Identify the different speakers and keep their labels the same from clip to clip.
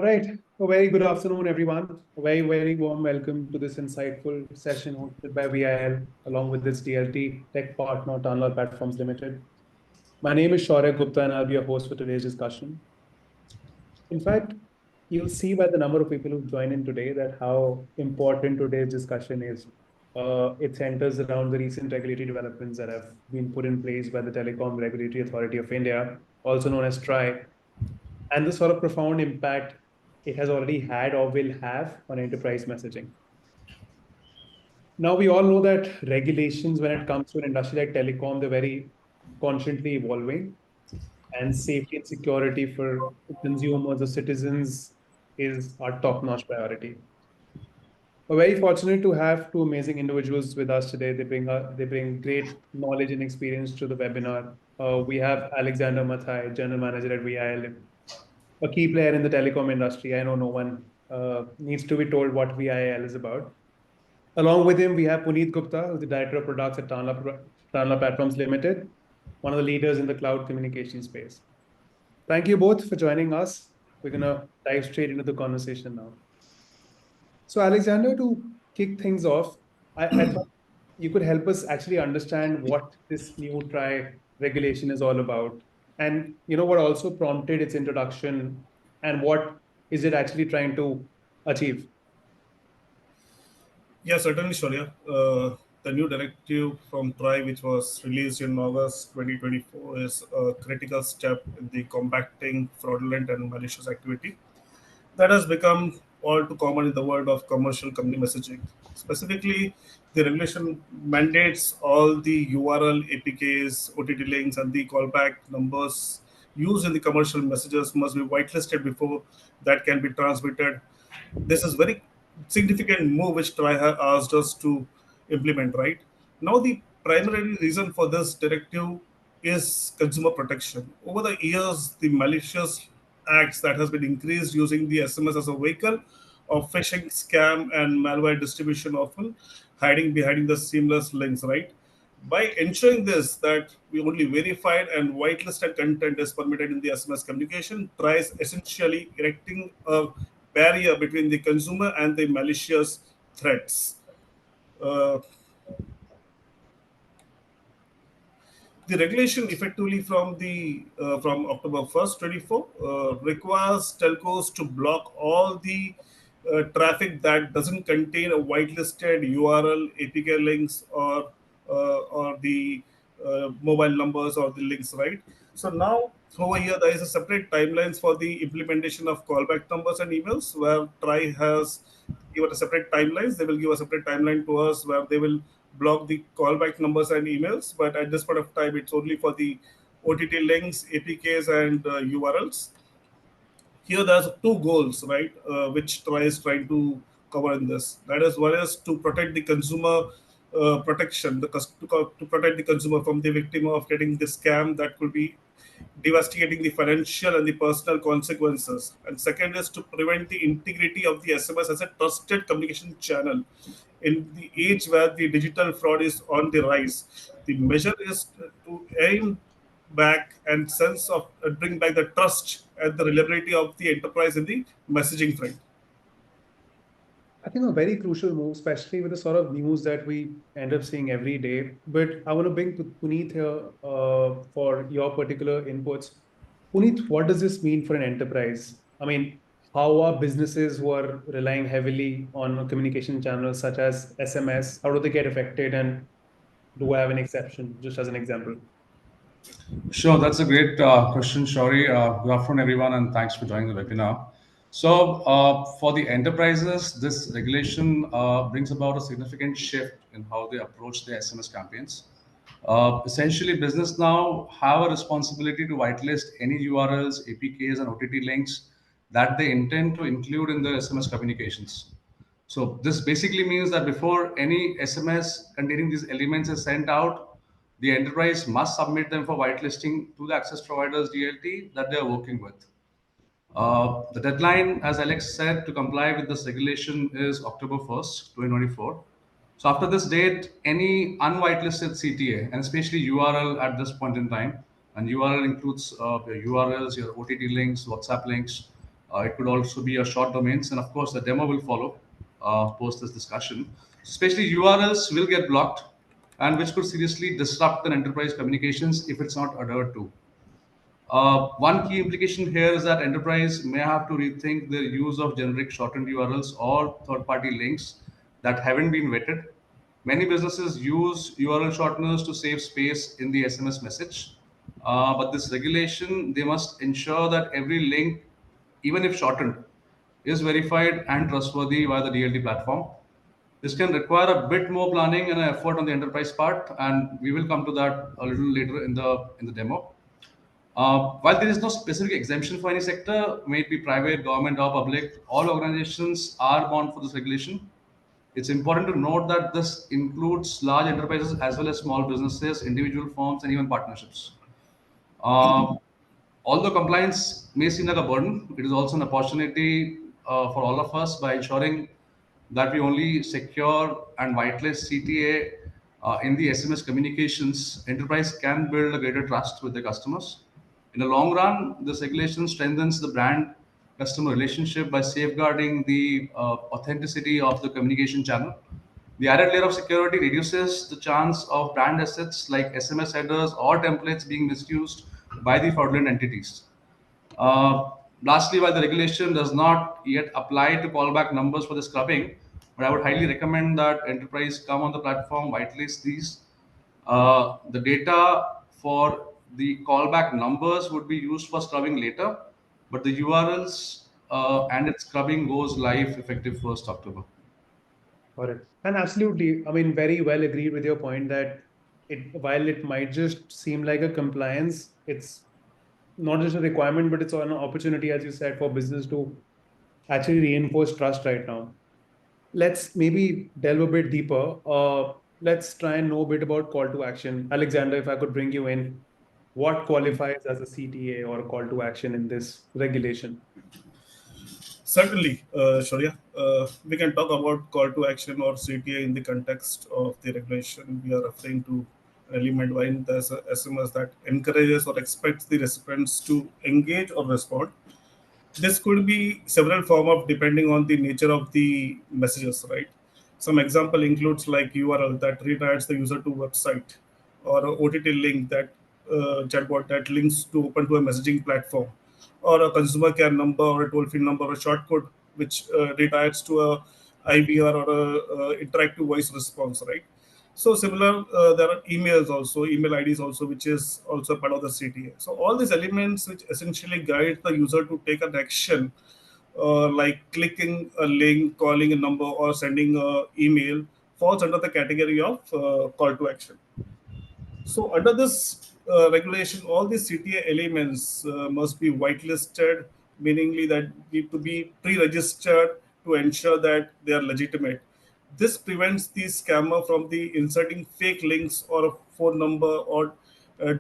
Speaker 1: Right. A very good afternoon, everyone. A very, very warm welcome to this insightful session hosted by VIL, along with this DLT tech partner, Tanla Platforms Limited. My name is Shaurya Gupta, and I'll be your host for today's discussion. In fact, you'll see by the number of people who've joined in today that how important today's discussion is. It centers around the recent regulatory developments that have been put in place by the Telecom Regulatory Authority of India, also known as TRAI, and the sort of profound impact it has already had or will have on enterprise messaging. Now, we all know that regulations, when it comes to an industry like telecom, they're very constantly evolving, and safety and security for consumers or citizens is our top-notch priority. We're very fortunate to have two amazing individuals with us today. They bring great knowledge and experience to the webinar. We have Alexander Mathai, General Manager at VIL, a key player in the telecom industry. I know no one needs to be told what VIL is about. Along with him, we have Puneet Gupta, who's the Director of Products at Tanla Platforms Limited, one of the leaders in the cloud communication space. Thank you both for joining us. We're going to dive straight into the conversation now. So, Alexander, to kick things off, I thought you could help us actually understand what this new TRI regulation is all about, and what also prompted its introduction, and what is it actually trying to achieve.
Speaker 2: Yeah, certainly, Shaurya. The new directive from TRI, which was released in August 2024, is a critical step in the combating fraudulent and malicious activity that has become all too common in the world of commercial company messaging. Specifically, the regulation mandates all the URL, APKs, OTT links, and the callback numbers used in the commercial messages must be whitelisted before that can be transmitted. This is very significant move which TRI has asked us to implement. Right now, the primary reason for this directive is consumer protection. Over the years, the malicious acts that has been increased using the SMS as a vehicle of phishing, scam, and malware distribution, often hiding behind the seamless links. Right. By ensuring this, that we only verified and whitelisted content is permitted in the SMS communication, tries essentially erecting a barrier between the consumer and the malicious threats. Uh, the regulation effectively from October 1st, 24, requires telcos to block all the traffic that doesn't contain a whitelisted URL, APK links, or the mobile numbers or the links, right? So now over here there is a separate timelines for the implementation of callback numbers and emails, where TRI has given a separate timelines. They will give a separate timeline to us where they will block the callback numbers and emails. But at this point of time, it's only for the OTT links, APKs, and URLs. Here there's two goals, right, which TRI is trying to cover in this. That is, one is to protect the consumer protection, to protect the consumer from the victim of getting the scam that could be devastating the financial and the personal consequences. And second is to prevent the integrity of the SMS as a trusted communication channel. In the age where the digital fraud is on the rise, the measure is to aim back and sense of bring back the trust and the reliability of the enterprise in the messaging front.
Speaker 1: I think a very crucial move, especially with the sort of news that we end up seeing every day. But I want to bring Puneet here for your particular inputs. Puneet, what does this mean for an enterprise? I mean, how are businesses who are relying heavily on communication channels such as SMS, how do they get affected? And do I have an exception, just as an example?
Speaker 3: Sure, that's a great question, Shauri. Good afternoon, everyone, and thanks for joining the webinar. So, for the enterprises, this regulation brings about a significant shift in how they approach their SMS campaigns. Essentially, business now have a responsibility to whitelist any URLs, APKs, and OTT links that they intend to include in the SMS communications. So this basically means that before any SMS containing these elements is sent out, the enterprise must submit them for whitelisting to the access providers DLT that they are working with. The deadline, as Alex said, to comply with this regulation is October 1st, 2024. So after this date, any unwhitelisted CTA, and especially URL at this point in time, and URL includes your URLs, your OTT links, WhatsApp links, It could also be a short domains, and of course, the demo will follow post this discussion. Especially URLs will get blocked, and which could seriously disrupt an enterprise communications if it's not adhered to. One key implication here is that enterprise may have to rethink their use of generic shortened URLs or third-party links that haven't been vetted. Many businesses use URL shorteners to save space in the SMS message, but this regulation they must ensure that every link, even if shortened, is verified and trustworthy via the DLT platform. This can require a bit more planning and effort on the enterprise part, and we will come to that a little later in the demo. While there is no specific exemption for any sector, may it be private, government, or public, all organizations are bound for this regulation. It's important to note that this includes large enterprises as well as small businesses, individual firms, and even partnerships. Uh, Although compliance may seem like a burden, it is also an opportunity for all of us by ensuring that we only secure and whitelist CTA in the SMS communications. Enterprise can build a greater trust with their customers. In the long run, this regulation strengthens the brand customer relationship by safeguarding the authenticity of the communication channel. The added layer of security reduces the chance of brand assets like SMS headers or templates being misused by the fraudulent entities. Uh, Lastly, while the regulation does not yet apply to callback numbers for the scrubbing, but I would highly recommend that enterprise come on the platform, whitelist these. The data for the callback numbers would be used for scrubbing later, but the URLs and its scrubbing goes live effective 1st October.
Speaker 1: Got it. And absolutely, I mean, very well agreed with your point that while it might just seem like a compliance, it's not just a requirement, but it's an opportunity, as you said, for business to actually reinforce trust right now. Let's maybe delve a bit deeper. Let's try and know a bit about call to action. Alexander, if I could bring you in, what qualifies as a CTA or a call to action in this regulation?
Speaker 2: Certainly, Shaurya. We can talk about call to action or CTA in the context of the regulation. We are referring to an element when there's a SMS that encourages or expects the recipients to engage or respond. This could be several form of depending on the nature of the messages, right? Some example includes like URL that redirects the user to website, or a OTT link that chatbot that links to open to a messaging platform, or a consumer care number or a toll free number or a short code which redirects to a IVR or a interactive voice response, right? So similar, there are emails also, email IDs also, which is also part of the CTA. So all these elements which essentially guide the user to take an action, like clicking a link, calling a number, or sending a email, falls under the category of call to action. So under this regulation, all these CTA elements must be whitelisted, meaningly that need to be pre-registered to ensure that they are legitimate. This prevents the scammer from the inserting fake links or a phone number or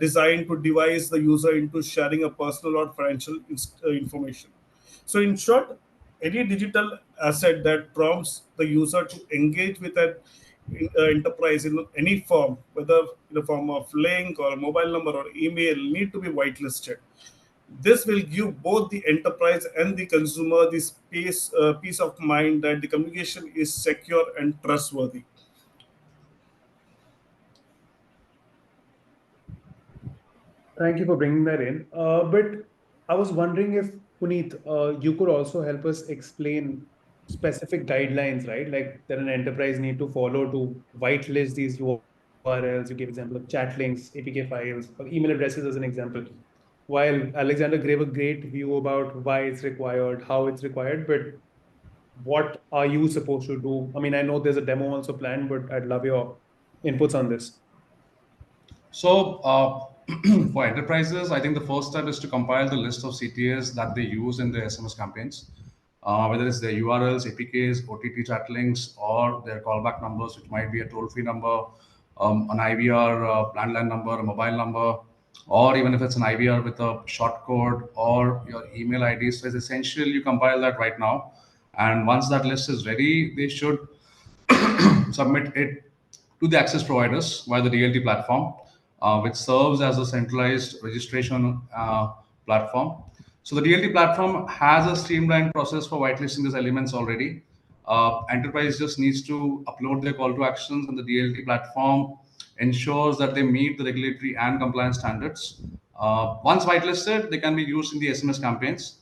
Speaker 2: designed to devise the user into sharing a personal or financial information. So, in short, any digital asset that prompts the user to engage with an enterprise in any form, whether in the form of link or mobile number or email, need to be whitelisted. This will give both the enterprise and the consumer the space, peace of mind that the communication is secure and trustworthy.
Speaker 1: Thank you for bringing that in. But I was wondering if, Puneet, you could also help us explain specific guidelines, right? Like that an enterprise need to follow to whitelist these URLs. You gave example of chat links, APK files, or email addresses as an example. While Alexander gave a great view about why it's required, how it's required, but what are you supposed to do? I mean, I know there's a demo also planned, but I'd love your inputs on this.
Speaker 3: So, for enterprises, I think the first step is to compile the list of CTAs that they use in their SMS campaigns, whether it's their URLs, APKs, OTT chat links, or their callback numbers, which might be a toll-free number, an IVR landline number, a mobile number, or even if it's an IVR with a short code or your email ID. So it's essential you compile that right now. And once that list is ready, they should submit it to the access providers via the DLT platform, which serves as a centralized registration platform. So the DLT platform has a streamlined process for whitelisting these elements already. Enterprise just needs to upload their call to actions, and the DLT platform ensures that they meet the regulatory and compliance standards. Once whitelisted, they can be used in the SMS campaigns.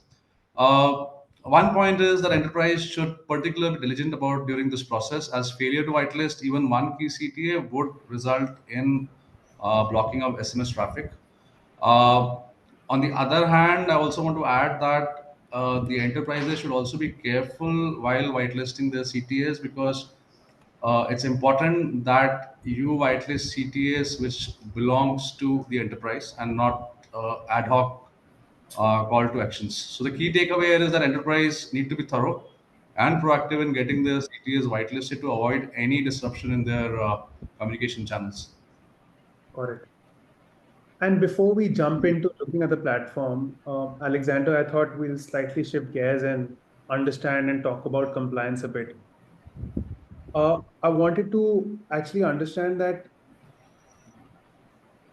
Speaker 3: Uh, One point is that enterprise should particularly be diligent about during this process, as failure to whitelist even one key CTA would result in blocking of SMS traffic. Uh, on the other hand, I also want to add that the enterprises should also be careful while whitelisting their CTAs, because it's important that you whitelist CTAs which belongs to the enterprise and not ad hoc call to actions. So the key takeaway here is that enterprise need to be thorough and proactive in getting their CTAs whitelisted to avoid any disruption in their communication channels.
Speaker 1: Got it. And before we jump into looking at the platform, Alexander, I thought we'll slightly shift gears and understand and talk about compliance a bit. I wanted to actually understand that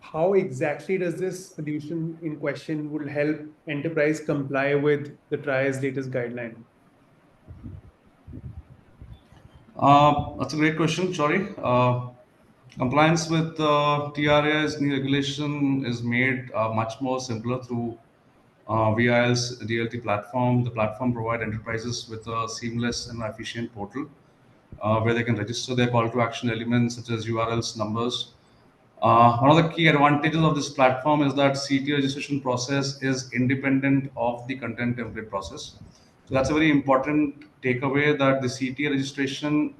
Speaker 1: how exactly does this solution in question would help enterprise comply with the TRI's latest guideline?
Speaker 3: That's a great question, sorry. Compliance with TRA's new regulation is made much more simpler through VIL's DLT platform. The platform provides enterprises with a seamless and efficient portal where they can register their call to action elements such as URLs, numbers. One of the key advantages of this platform is that CTA registration process is independent of the content template process. So that's a very important takeaway, that the CTA registration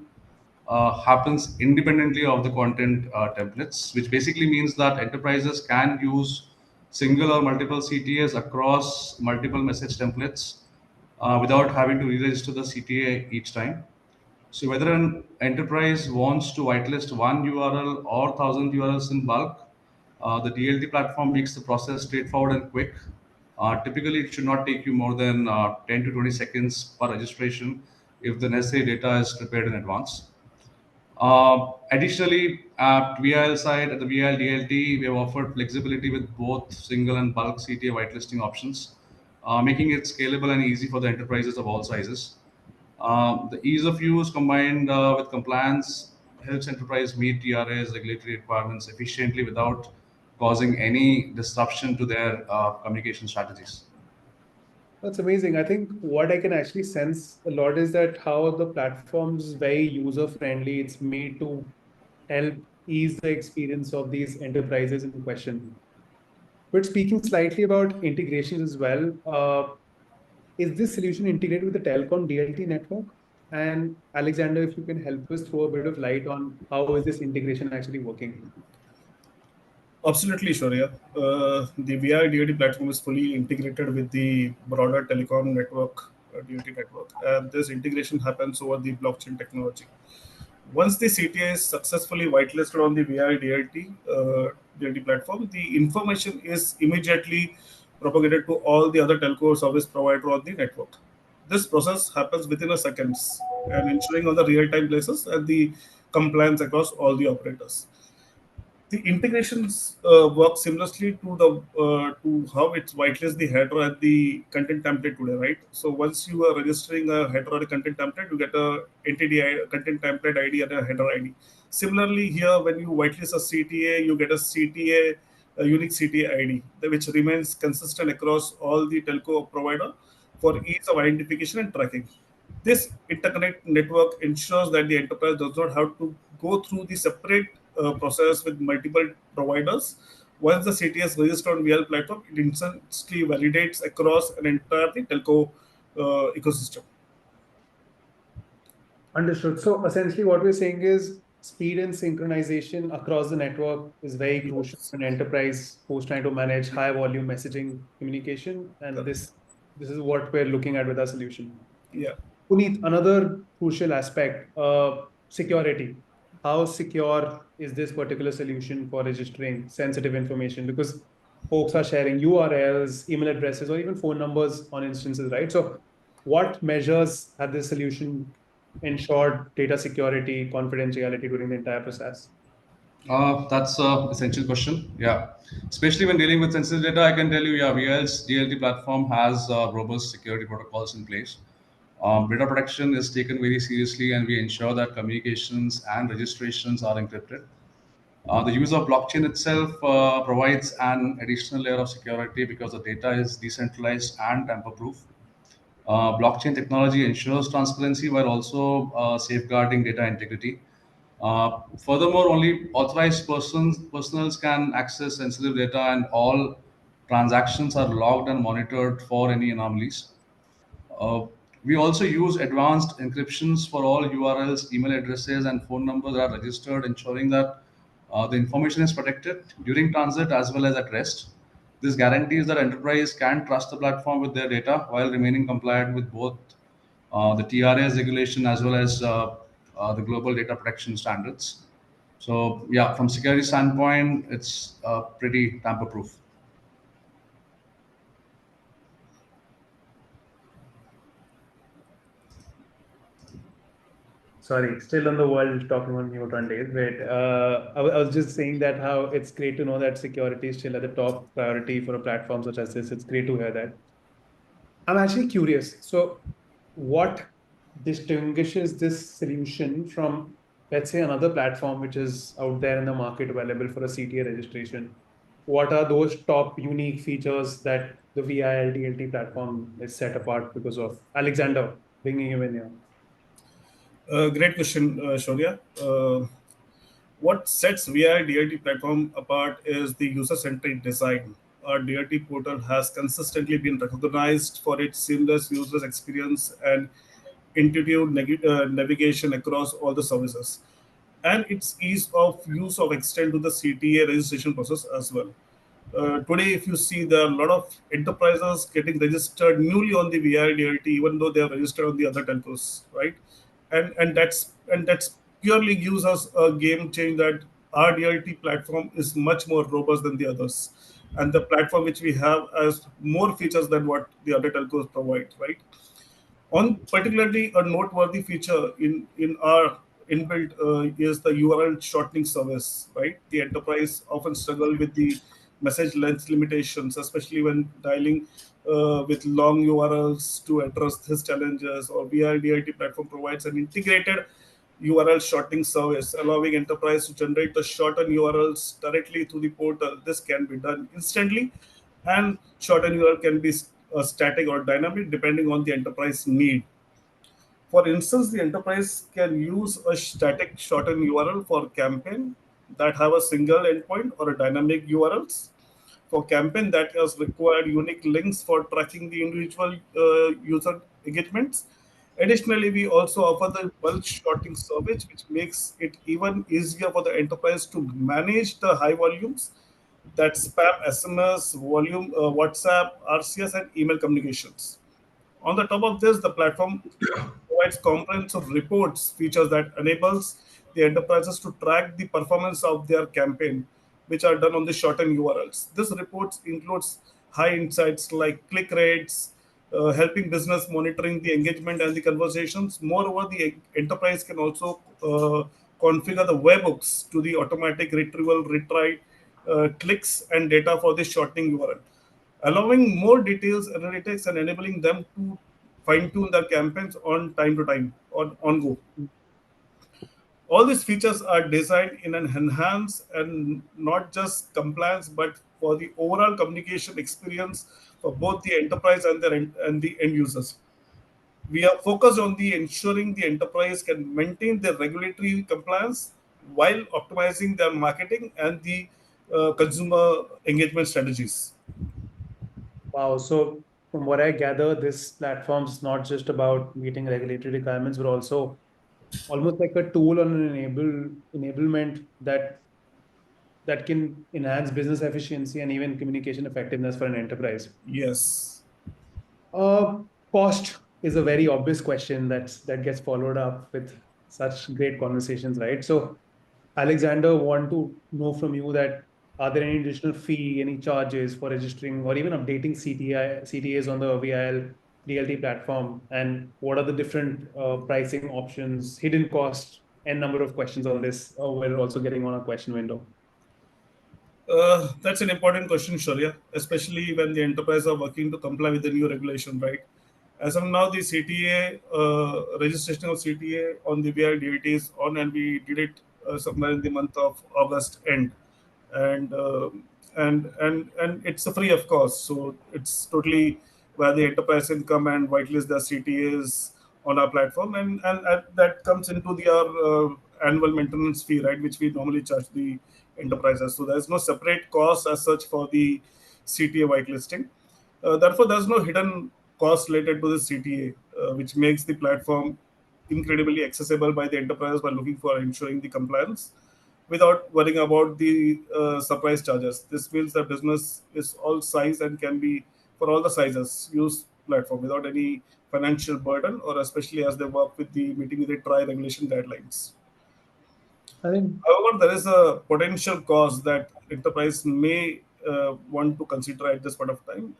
Speaker 3: happens independently of the content templates, which basically means that enterprises can use single or multiple CTAs across multiple message templates without having to re-register the CTA each time. So whether an enterprise wants to whitelist one URL or 1,000 URLs in bulk, the DLT platform makes the process straightforward and quick. Typically, it should not take you more than 10 to 20 seconds per registration if the necessary data is prepared in advance. Additionally, at VIL side, at the VIL DLT, we have offered flexibility with both single and bulk CTA whitelisting options, making it scalable and easy for the enterprises of all sizes. The ease of use combined with compliance helps enterprise meet TRA's regulatory requirements efficiently without causing any disruption to their communication strategies.
Speaker 1: That's amazing. I think what I can actually sense a lot is that how the platform is very user friendly. It's made to help ease the experience of these enterprises in question. But speaking slightly about integrations as well, is this solution integrated with the telecom DLT network? And Alexander, if you can help us throw a bit of light on how is this integration actually working?
Speaker 2: Absolutely, Shaurya. The VI DoD platform is fully integrated with the broader telecom network, DoD network, and this integration happens over the blockchain technology. Once the CTA is successfully whitelisted on the VI DLT platform, the information is immediately propagated to all the other telco service provider on the network. This process happens within a seconds and ensuring on the real-time basis and the compliance across all the operators. The integrations work seamlessly to how it's whitelist the header and the content template today, right? So once you are registering a header or a content template, you get a entity content template ID and a header ID. Similarly, here when you whitelist a CTA, you get a CTA, unique CTA ID, which remains consistent across all the telco provider for ease of identification and tracking. This interconnect network ensures that the enterprise does not have to go through the separate process with multiple providers. Once the CTS is registered on VL platform, it instantly validates across an entire telco ecosystem.
Speaker 1: Understood. So essentially, what we're saying is speed and synchronization across the network is very crucial
Speaker 2: Yes,
Speaker 1: for an enterprise who's trying to manage high volume messaging communication. And
Speaker 2: correct.
Speaker 1: this is what we're looking at with our solution.
Speaker 2: Yeah.
Speaker 1: Puneet, another crucial aspect, security. How secure is this particular solution for registering sensitive information? Because folks are sharing URLs, email addresses, or even phone numbers on instances, right? So, what measures have this solution ensured data security, confidentiality during the entire process?
Speaker 3: That's a essential question. Yeah, especially when dealing with sensitive data, I can tell you, yeah, VL's DLT platform has robust security protocols in place. Data protection is taken very seriously, and we ensure that communications and registrations are encrypted. The use of blockchain itself provides an additional layer of security because the data is decentralized and tamper-proof. Blockchain technology ensures transparency while also safeguarding data integrity. Furthermore, only authorized personals can access sensitive data, and all transactions are logged and monitored for any anomalies. Uh, we also use advanced encryptions for all URLs, email addresses, and phone numbers that are registered, ensuring that the information is protected during transit as well as at rest. This guarantees that enterprise can trust the platform with their data while remaining compliant with both the TRA's regulation as well as the global data protection standards. So, yeah, from security standpoint, it's pretty tamper-proof.
Speaker 1: Sorry, still on the world talking on mute one day. But I was just saying that how it's great to know that security is still at the top priority for a platform such as this. It's great to hear that. I'm actually curious. So, what distinguishes this solution from, let's say, another platform which is out there in the market available for a CTA registration? What are those top unique features that the VIL DLT platform is set apart because of? Alexander, bringing you in here.
Speaker 2: Great question, Shaurya. What sets VI DLT platform apart is the user-centric design. Our DLT portal has consistently been recognized for its seamless user experience and intuitive navigation across all the services, and its ease of use of extend to the CTA registration process as well. Today, if you see, there are a lot of enterprises getting registered newly on the VIDLT, even though they are registered on the other telcos, right? And that's purely gives us a game change that our DLT platform is much more robust than the others, and the platform which we have has more features than what the other telcos provide, right? On particularly a noteworthy feature in our inbuilt is the URL shortening service, right? The enterprise often struggle with the message length limitations, especially when dialing with long URLs to address these challenges. Or VRDIT platform provides an integrated URL shortening service, allowing enterprise to generate the shortened URLs directly through the portal. This can be done instantly, and shortened URL can be static or dynamic depending on the enterprise need. For instance, the enterprise can use a static shortened URL for campaign that have a single endpoint, or a dynamic URLs for campaign that has required unique links for tracking the individual user engagements. Additionally, we also offer the bulk shorting service, which makes it even easier for the enterprise to manage the high volumes that spam SMS, volume, WhatsApp, RCS, and email communications. On the top of this, the platform provides comprehensive reports features that enables the enterprises to track the performance of their campaign, which are done on the shortened URLs. This reports includes high insights like click rates, helping business monitoring the engagement and the conversations. Moreover, the enterprise can also configure the webhooks to the automatic retrieval, retry, clicks, and data for the shortening URL, allowing more details analytics and enabling them to fine tune their campaigns on time to time on go. All these features are designed in an enhance and not just compliance, but for the overall communication experience for both the enterprise and the end users. We are focused on the ensuring the enterprise can maintain their regulatory compliance while optimizing their marketing and the consumer engagement strategies.
Speaker 1: Wow. So from what I gather, this platform's not just about meeting regulatory requirements, but also almost like a tool on an enablement that can enhance business efficiency and even communication effectiveness for an enterprise.
Speaker 2: Yes.
Speaker 1: Uh, Cost is a very obvious question that gets followed up with such great conversations, right? So, Alexander, want to know from you that are there any additional fee, any charges for registering or even updating CTAs on the VIL DLT platform, and what are the different pricing options, hidden costs n number of questions on this. We're also getting on a question window.
Speaker 2: That's an important question, Shaurya, especially when the enterprise are working to comply with the new regulation, right? As of now, the CTA registration of CTA on the VRDAT is on, and we did it somewhere in the month of August end, and and it's a free of cost, so it's totally where the enterprise can come and whitelist their CTAs on our platform, and that comes into the our annual maintenance fee, right, which we normally charge the enterprises. So there's no separate cost as such for the CTA whitelisting. Therefore, there's no hidden cost related to the CTA, which makes the platform incredibly accessible by the enterprise by looking for ensuring the compliance without worrying about the surprise charges. This means that business is all size and can be for all the sizes use platform without any financial burden, or especially as they work with the meeting with the TRI regulation guidelines.
Speaker 1: I think
Speaker 2: However, there is a potential cost that enterprise may want to consider at this point of time,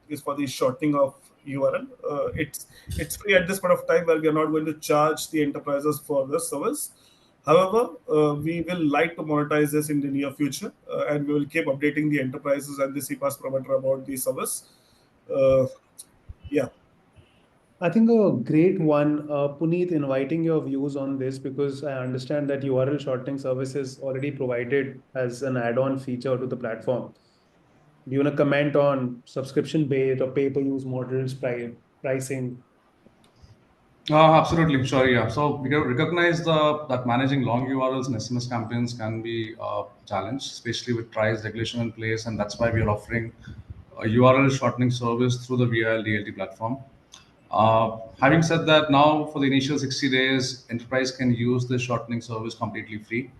Speaker 2: is for the shortening of URL. It's free at this point of time, where we are not going to charge the enterprises for this service. However, we will like to monetize this in the near future, and we will keep updating the enterprises and the CPaaS provider about the service. Uh, yeah.
Speaker 1: I think a great one, Puneet, inviting your views on this, because I understand that URL shortening service is already provided as an add-on feature to the platform. Do you want to comment on subscription-based or pay-per-use models, pricing?
Speaker 3: Absolutely, sure, yeah. So we recognize that managing long URLs and SMS campaigns can be a challenge, especially with TRI's regulation in place, and that's why we are offering a URL shortening service through the VIL DLT platform. Having said that, now for the initial 60 days, enterprise can use this shortening service completely free.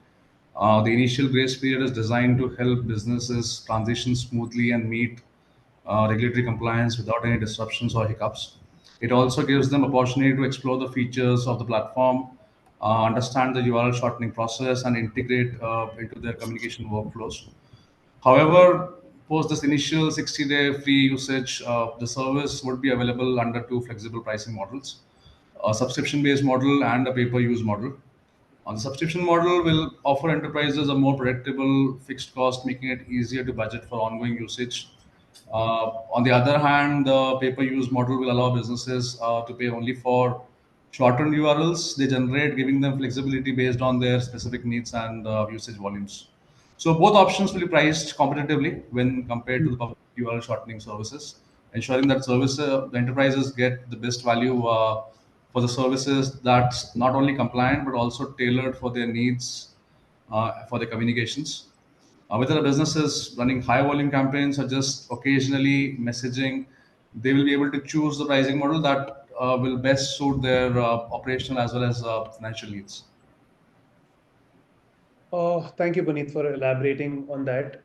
Speaker 3: The initial grace period is designed to help businesses transition smoothly and meet regulatory compliance without any disruptions or hiccups. It also gives them opportunity to explore the features of the platform, understand the URL shortening process, and integrate into their communication workflows. However, post this initial 60-day free usage, the service would be available under two flexible pricing models: a subscription-based model and a pay-per-use model. The subscription model will offer enterprises a more predictable fixed cost, making it easier to budget for ongoing usage. On the other hand, the pay-per-use model will allow businesses to pay only for shortened URLs they generate, giving them flexibility based on their specific needs and usage volumes. So both options will be priced competitively when compared to the public URL shortening services, ensuring that the enterprises get the best value for the services that's not only compliant but also tailored for their needs for their communications. Whether a business is running high volume campaigns or just occasionally messaging, they will be able to choose the pricing model that will best suit their operational as well as financial needs.
Speaker 1: Thank you, Puneet, for elaborating on that.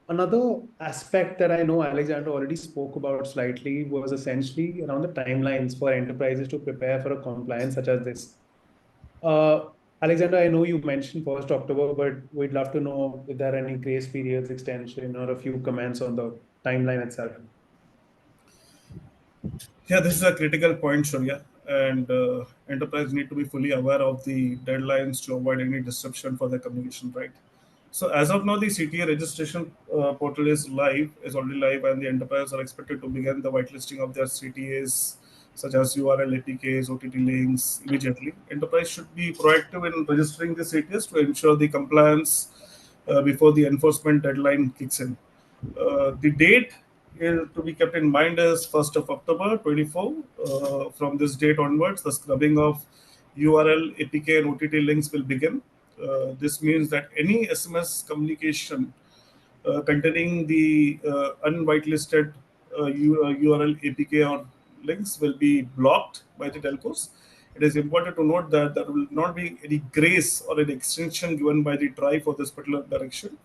Speaker 1: Another aspect that I know Alexander already spoke about slightly was essentially around the timelines for enterprises to prepare for a compliance such as this. Uh, Alexander, I know you mentioned 1st October, but we'd love to know if there are any grace periods, extension, or a few comments on the timeline itself.
Speaker 2: Yeah, this is a critical point, Shurya, and enterprise need to be fully aware of the deadlines to avoid any disruption for their communication, right? So as of now, the CTA registration portal is already live, and the enterprise are expected to begin the whitelisting of their CTAs, such as URL APKs, OTT links, immediately. Enterprise should be proactive in registering the CTAs to ensure the compliance before the enforcement deadline kicks in. The date to be kept in mind is 1st of October 24. From this date onwards, the scrubbing of URL, APK, and OTT links will begin. This means that any SMS communication containing the unwhitelisted URL, APK, or links will be blocked by the telcos. It is important to note that there will not be any grace or an extension given by the TRI for this particular direction.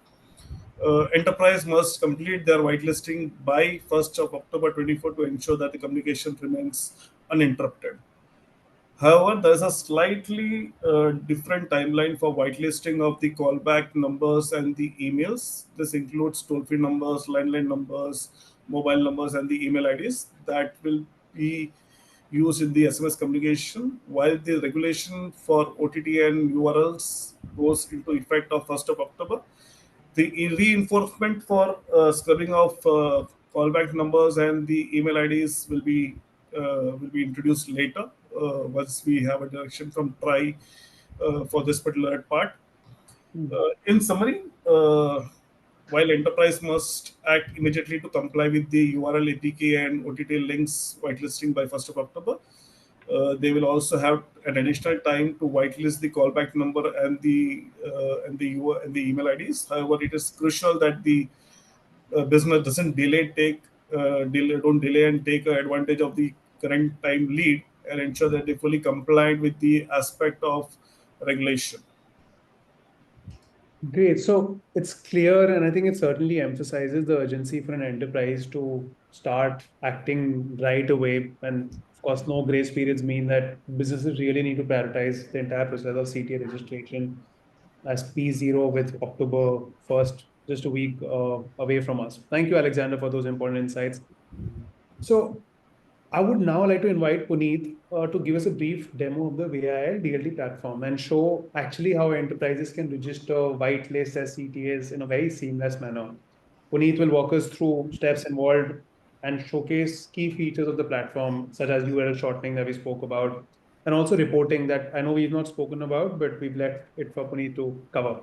Speaker 2: Enterprise must complete their whitelisting by 1st of October 24 to ensure that the communication remains uninterrupted. However, there is a slightly different timeline for whitelisting of the callback numbers and the emails. This includes toll-free numbers, landline numbers, mobile numbers, and the email IDs that will be used in the SMS communication, while the regulation for OTT and URLs goes into effect of 1st of October. The reinforcement for scrubbing of callback numbers and the email IDs will be introduced later once we have a direction from TRI for this particular part. In summary, while enterprise must act immediately to comply with the URL APK and OTT links whitelisting by 1st of October, they will also have an additional time to whitelist the callback number and the email IDs. However, it is crucial that the business doesn't don't delay and take advantage of the current time lead and ensure that they fully compliant with the aspect of regulation.
Speaker 1: Great. So it's clear, and I think it certainly emphasizes the urgency for an enterprise to start acting right away. And of course, no grace periods mean that businesses really need to prioritize the entire process of CTA registration as P0 with October 1st, just a week away from us. Thank you, Alexander, for those important insights. So I would now like to invite Puneet to give us a brief demo of the VIL DLT platform and show actually how enterprises can register whitelist as CTAs in a very seamless manner. Puneet will walk us through steps involved and showcase key features of the platform, such as URL shortening that we spoke about, and also reporting that I know we've not spoken about, but we've left it for Puneet to cover.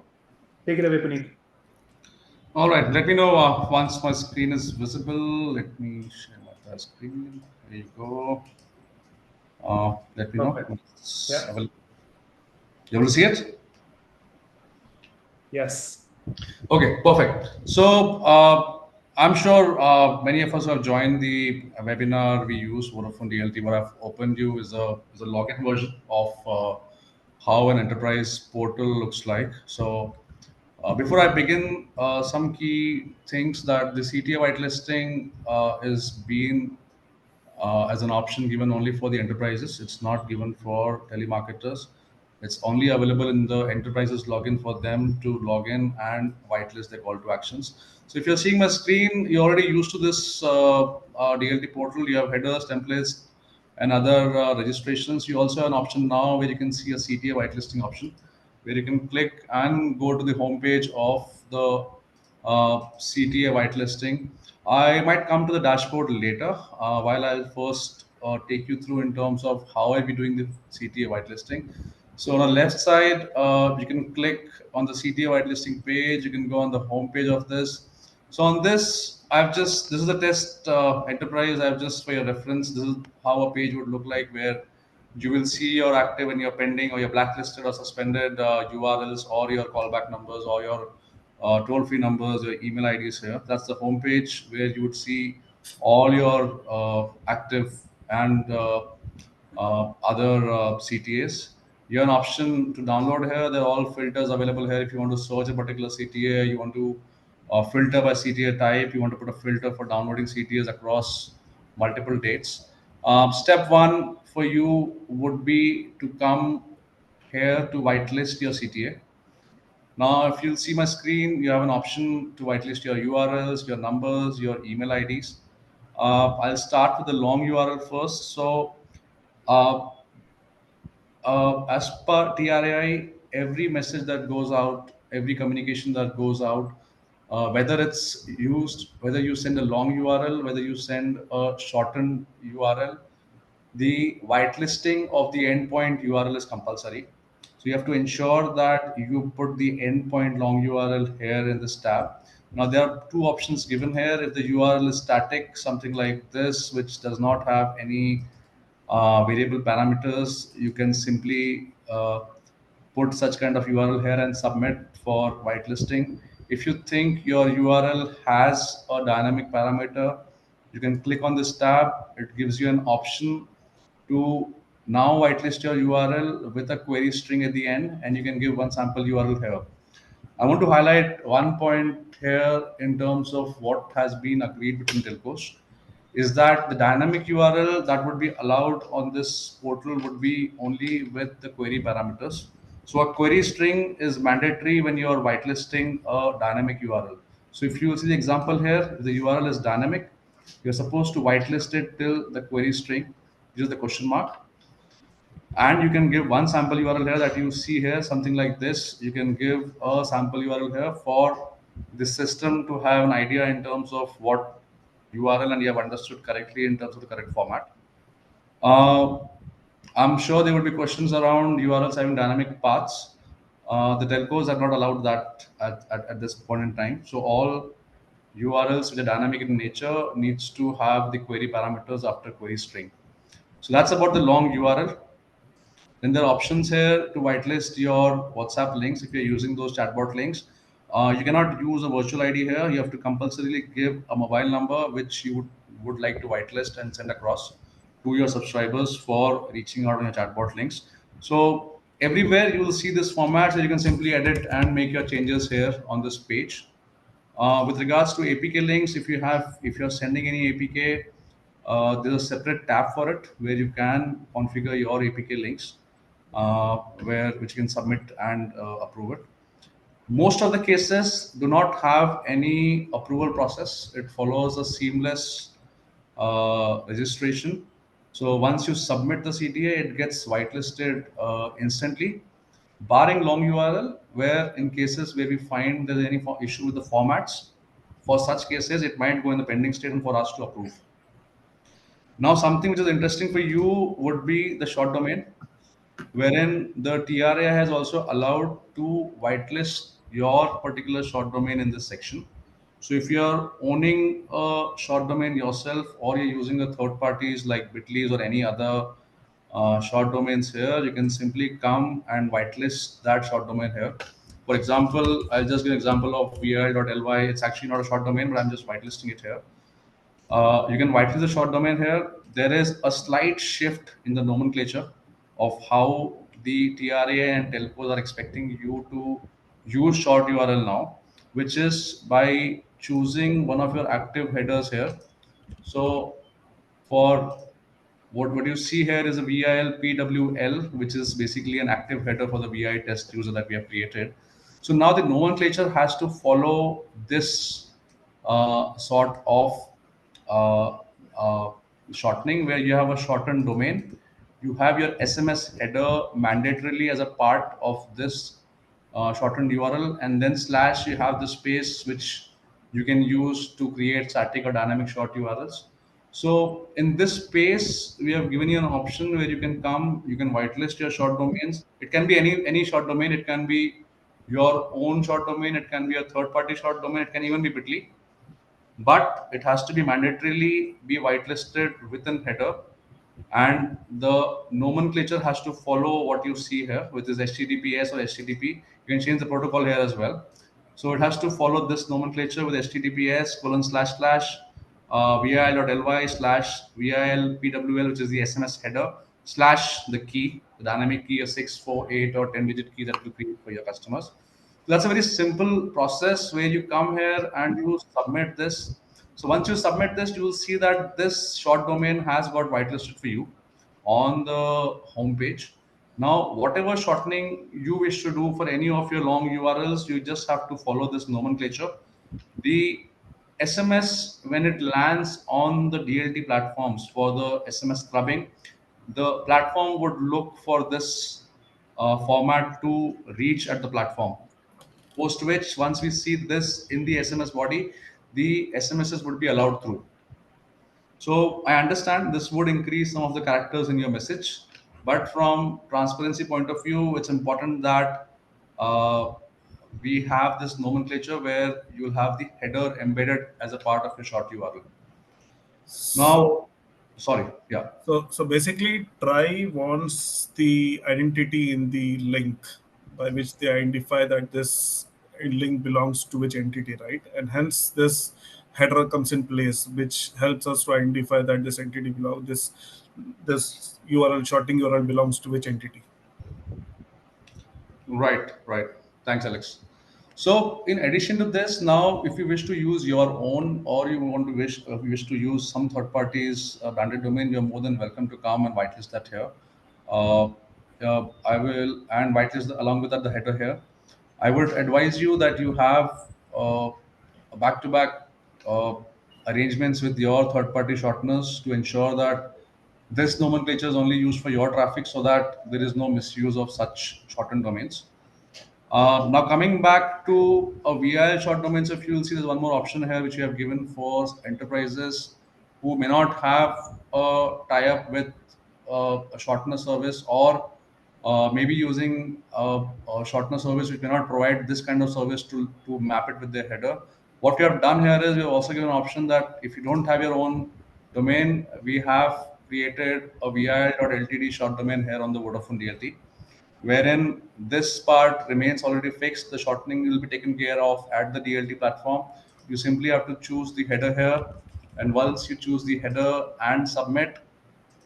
Speaker 1: Take it away, Puneet.
Speaker 3: All right, let me know once my screen is visible. Let me share my screen. There you go. Let me know.
Speaker 1: Perfect. Yeah.
Speaker 3: You able to see it?
Speaker 1: Yes.
Speaker 3: Okay, perfect. So I'm sure many of us have joined the webinar we use Vodafone DLT. What I've opened you is a login version of how an enterprise portal looks like. So before I begin, some key things that the CTA whitelisting is being as an option given only for the enterprises. It's not given for telemarketers. It's only available in the enterprises login for them to log in and whitelist their call to actions. So if you're seeing my screen, you're already used to this DLT portal. You have headers, templates, and other registrations. You also have an option now where you can see a CTA whitelisting option, where you can click and go to the homepage of the CTA whitelisting. I might come to the dashboard later, while I'll first take you through in terms of how I'll be doing the CTA whitelisting. So on the left side, you can click on the CTA whitelisting page. You can go on the home page of this. So on this, this is a test enterprise. I've just, for your reference, this is how a page would look like, where you will see your active and your pending or your blacklisted or suspended URLs or your callback numbers or your toll-free numbers, your email IDs here. That's the homepage where you would see all your active and other CTAs. You have an option to download here. There are all filters available here. If you want to search a particular CTA, you want to filter by CTA type, you want to put a filter for downloading CTAs across multiple dates. Step one for you would be to come here to whitelist your CTA. Now, if you'll see my screen, you have an option to whitelist your URLs, your numbers, your email IDs. I'll start with the long URL first. So, uh, as per TRAI, every message that goes out, every communication that goes out, whether you send a long URL, whether you send a shortened URL, the whitelisting of the endpoint URL is compulsory. So you have to ensure that you put the endpoint long URL here in this tab. Now there are two options given here. If the URL is static, something like this, which does not have any variable parameters, you can simply put such kind of URL here and submit for whitelisting. If you think your URL has a dynamic parameter, you can click on this tab. It gives you an option to now whitelist your URL with a query string at the end, and you can give one sample URL here. I want to highlight one point here in terms of what has been agreed between telcos, is that the dynamic URL that would be allowed on this portal would be only with the query parameters. So a query string is mandatory when you are whitelisting a dynamic URL. So if you see the example here, the URL is dynamic. You're supposed to whitelist it till the query string. which is the question mark. And you can give one sample URL here that you see here, something like this. You can give a sample URL here for the system to have an idea in terms of what URL and you have understood correctly in terms of the correct format. Uh, I'm sure there would be questions around URLs having dynamic paths. The telcos are not allowed that at this point in time. So all URLs which are dynamic in nature needs to have the query parameters after query string. So that's about the long URL. Then there are options here to whitelist your WhatsApp links if you're using those chatbot links. You cannot use a virtual ID here. You have to compulsorily give a mobile number which you would like to whitelist and send across to your subscribers for reaching out on your chatbot links. So everywhere you will see this format, so you can simply edit and make your changes here on this page. With regards to APK links, if you're sending any APK, there's a separate tab for it where you can configure your APK links, where which you can submit and approve it. Most of the cases do not have any approval process. It follows a seamless registration. So once you submit the CTA, it gets whitelisted instantly, barring long URL, where in cases where we find there's any issue with the formats, for such cases, it might go in the pending state and for us to approve. Now, something which is interesting for you would be the short domain, wherein the TRA has also allowed to whitelist your particular short domain in this section. So if you're owning a short domain yourself or you're using a third parties like Bitly's or any other short domains here, you can simply come and whitelist that short domain here. For example, I'll just give an example of vi.ly. It's actually not a short domain, but I'm just whitelisting it here. You can whitelist the short domain here. There is a slight shift in the nomenclature of how the TRA and telcos are expecting you to use short URL now, which is by choosing one of your active headers here. So for what you see here is a VIL PWL, which is basically an active header for the VI test user that we have created. So now the nomenclature has to follow this sort of uh, uh, shortening, where you have a shortened domain. You have your SMS header mandatorily as a part of this shortened URL, and then slash you have the space which you can use to create static or dynamic short URLs. So in this space, we have given you an option where you can come, you can whitelist your short domains. It can be any short domain. It can be your own short domain. It can be a third party short domain. It can even be Bitly, but it has to be mandatorily be whitelisted within header, and the nomenclature has to follow what you see here, which is HTTPS or HTTP. You can change the protocol here as well. So it has to follow this nomenclature with HTTPS colon slash slash vil.ly slash vil which is the SMS header, slash the key, the dynamic key, a 6, 4, 8, or 10-digit key that you create for your customers. So that's a very simple process where you come here and you submit this. So once you submit this, you will see that this short domain has got whitelisted for you on the home page. Now, whatever shortening you wish to do for any of your long URLs, you just have to follow this nomenclature. The SMS, when it lands on the DLT platforms for the SMS scrubbing, the platform would look for this format to reach at the platform. Post which, once we see this in the SMS body, the SMSs would be allowed through. So I understand this would increase some of the characters in your message, but from transparency point of view, it's important that uh, we have this nomenclature where you'll have the header embedded as a part of your short URL.
Speaker 2: So,
Speaker 3: Now, sorry, yeah.
Speaker 2: so basically, try wants the identity in the link by which they identify that this link belongs to which entity, right? And hence this header comes in place, which helps us to identify that this entity belongs this URL shorting URL belongs to which entity.
Speaker 3: Right, right. Thanks, Alex. So, in addition to this, now if you wish to use your own or you wish to use some third parties branded domain, you're more than welcome to come and whitelist that here. Uh, I will and whitelist along with that the header here. I would advise you that you have back-to-back uh, arrangements with your third-party shorteners to ensure that this nomenclature is only used for your traffic so that there is no misuse of such shortened domains. Now coming back to a VIL short domains, if you'll see there's one more option here which we have given for enterprises who may not have a tie-up with a shortener service, or maybe using a shortener service which may not provide this kind of service to map it with their header. What we have done here is we have also given an option that if you don't have your own domain, we have created a VIL.ltd short domain here on the Vodafone DLT, wherein this part remains already fixed. The shortening will be taken care of at the DLT platform. You simply have to choose the header here, and once you choose the header and submit,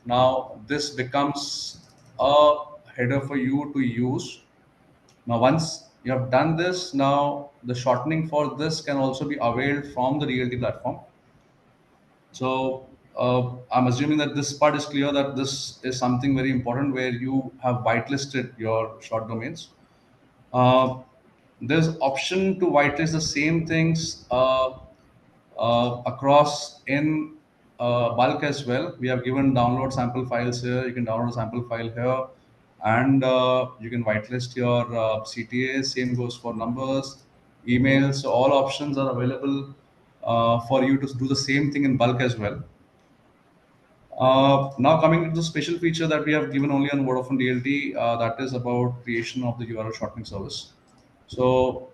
Speaker 3: now this becomes a header for you to use. Now once you have done this, now the shortening for this can also be availed from the DLT platform. So I'm assuming that this part is clear, that this is something very important where you have whitelisted your short domains. There's option to whitelist the same things across in bulk as well. We have given download sample files here. You can download a sample file here, and you can whitelist your CTAs. Same goes for numbers, emails. So all options are available for you to do the same thing in bulk as well. Now coming to the special feature that we have given only on Vodafone DLT, that is about creation of the URL shortening service. So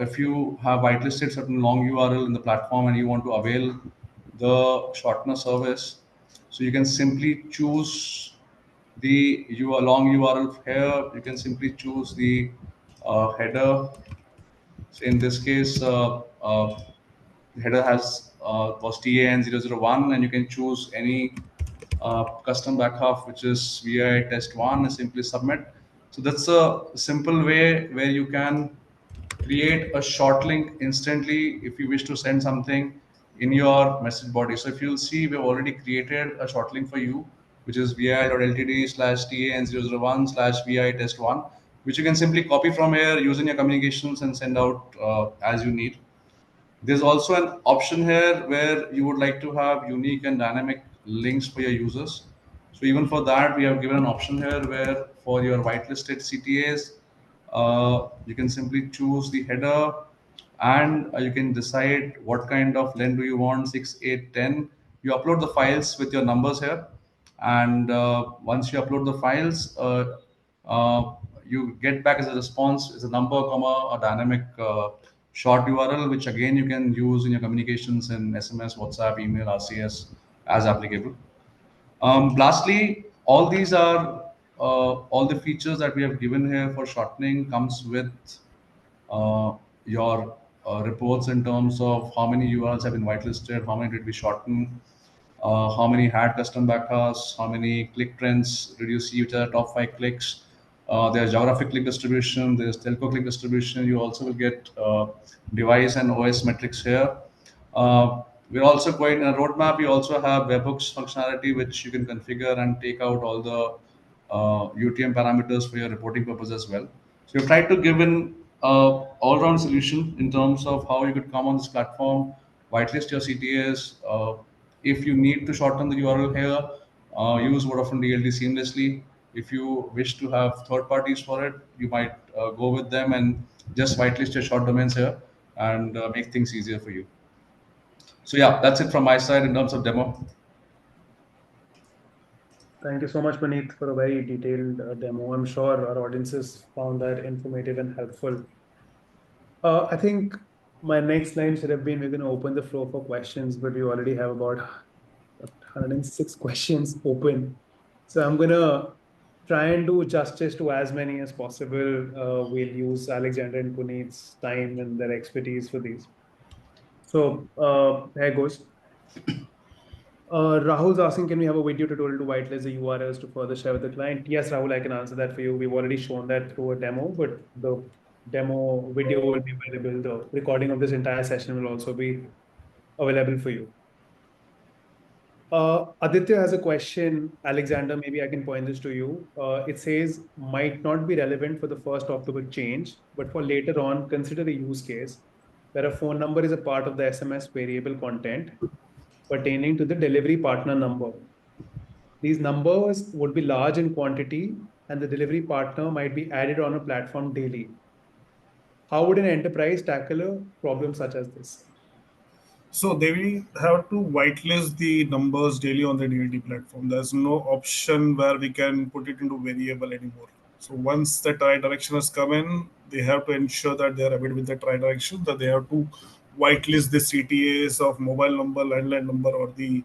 Speaker 3: if you have whitelisted certain long URL in the platform and you want to avail the shortener service, so you can simply choose the long URL here. You can simply choose the header. So in this case, the header has was TAN001, and you can choose any custom backhalf which is VI test one, and simply submit. So that's a simple way where you can create a short link instantly if you wish to send something in your message body. So if you'll see, we've already created a short link for you, which is vi.ltd/tan001/vi test1, which you can simply copy from here using your communications and send out as you need. There's also an option here where you would like to have unique and dynamic links for your users. So even for that, we have given an option here where for your whitelisted CTAs, you can simply choose the header, and you can decide what kind of length do you want, 6, 8, 10. You upload the files with your numbers here, and once you upload the files, you get back as a response is a number, comma, a dynamic short URL, which again you can use in your communications in SMS, WhatsApp, email, RCS as applicable. Lastly, all these are all the features that we have given here for shortening comes with your reports in terms of how many URLs have been whitelisted, how many did we shorten, how many had custom backcasts, how many click trends did you see, which are top 5 clicks. There's geographic click distribution, there's telco click distribution. You also will get device and OS metrics here. We're also going in a roadmap. We also have webhooks functionality, which you can configure and take out all the UTM parameters for your reporting purpose as well. So we've tried to give an all-round solution in terms of how you could come on this platform, whitelist your CTAs. If you need to shorten the URL here, use Vodafone DLT seamlessly. If you wish to have third parties for it, you might go with them and just whitelist your short domains here and make things easier for you. So yeah, that's it from my side in terms of demo.
Speaker 1: Thank you so much, Maneet, for a very detailed demo. I'm sure our audiences found that informative and helpful. I think my next line should have been, we're going to open the floor for questions, but we already have about 106 questions open. So I'm going to try and do justice to as many as possible. We'll use Alexander and Puneet's time and their expertise for these. So here goes. Rahul's asking, can we have a video tutorial to whitelist the URLs to further share with the client? Yes, Rahul, I can answer that for you. We've already shown that through a demo, but the demo video will be available. The recording of this entire session will also be available for you. Aditya has a question. Alexander, maybe I can point this to you. It says, might not be relevant for the 1st October change, but for later on, consider a use case where a phone number is a part of the SMS variable content pertaining to the delivery partner number. These numbers would be large in quantity, and the delivery partner might be added on a platform daily. How would an enterprise tackle a problem such as this?
Speaker 2: So they will have to whitelist the numbers daily on the DLT platform. There's no option where we can put it into variable anymore. So once the try direction has come in, they have to ensure that they are aware with the try direction, that they have to whitelist the CTAs of mobile number, landline number, or the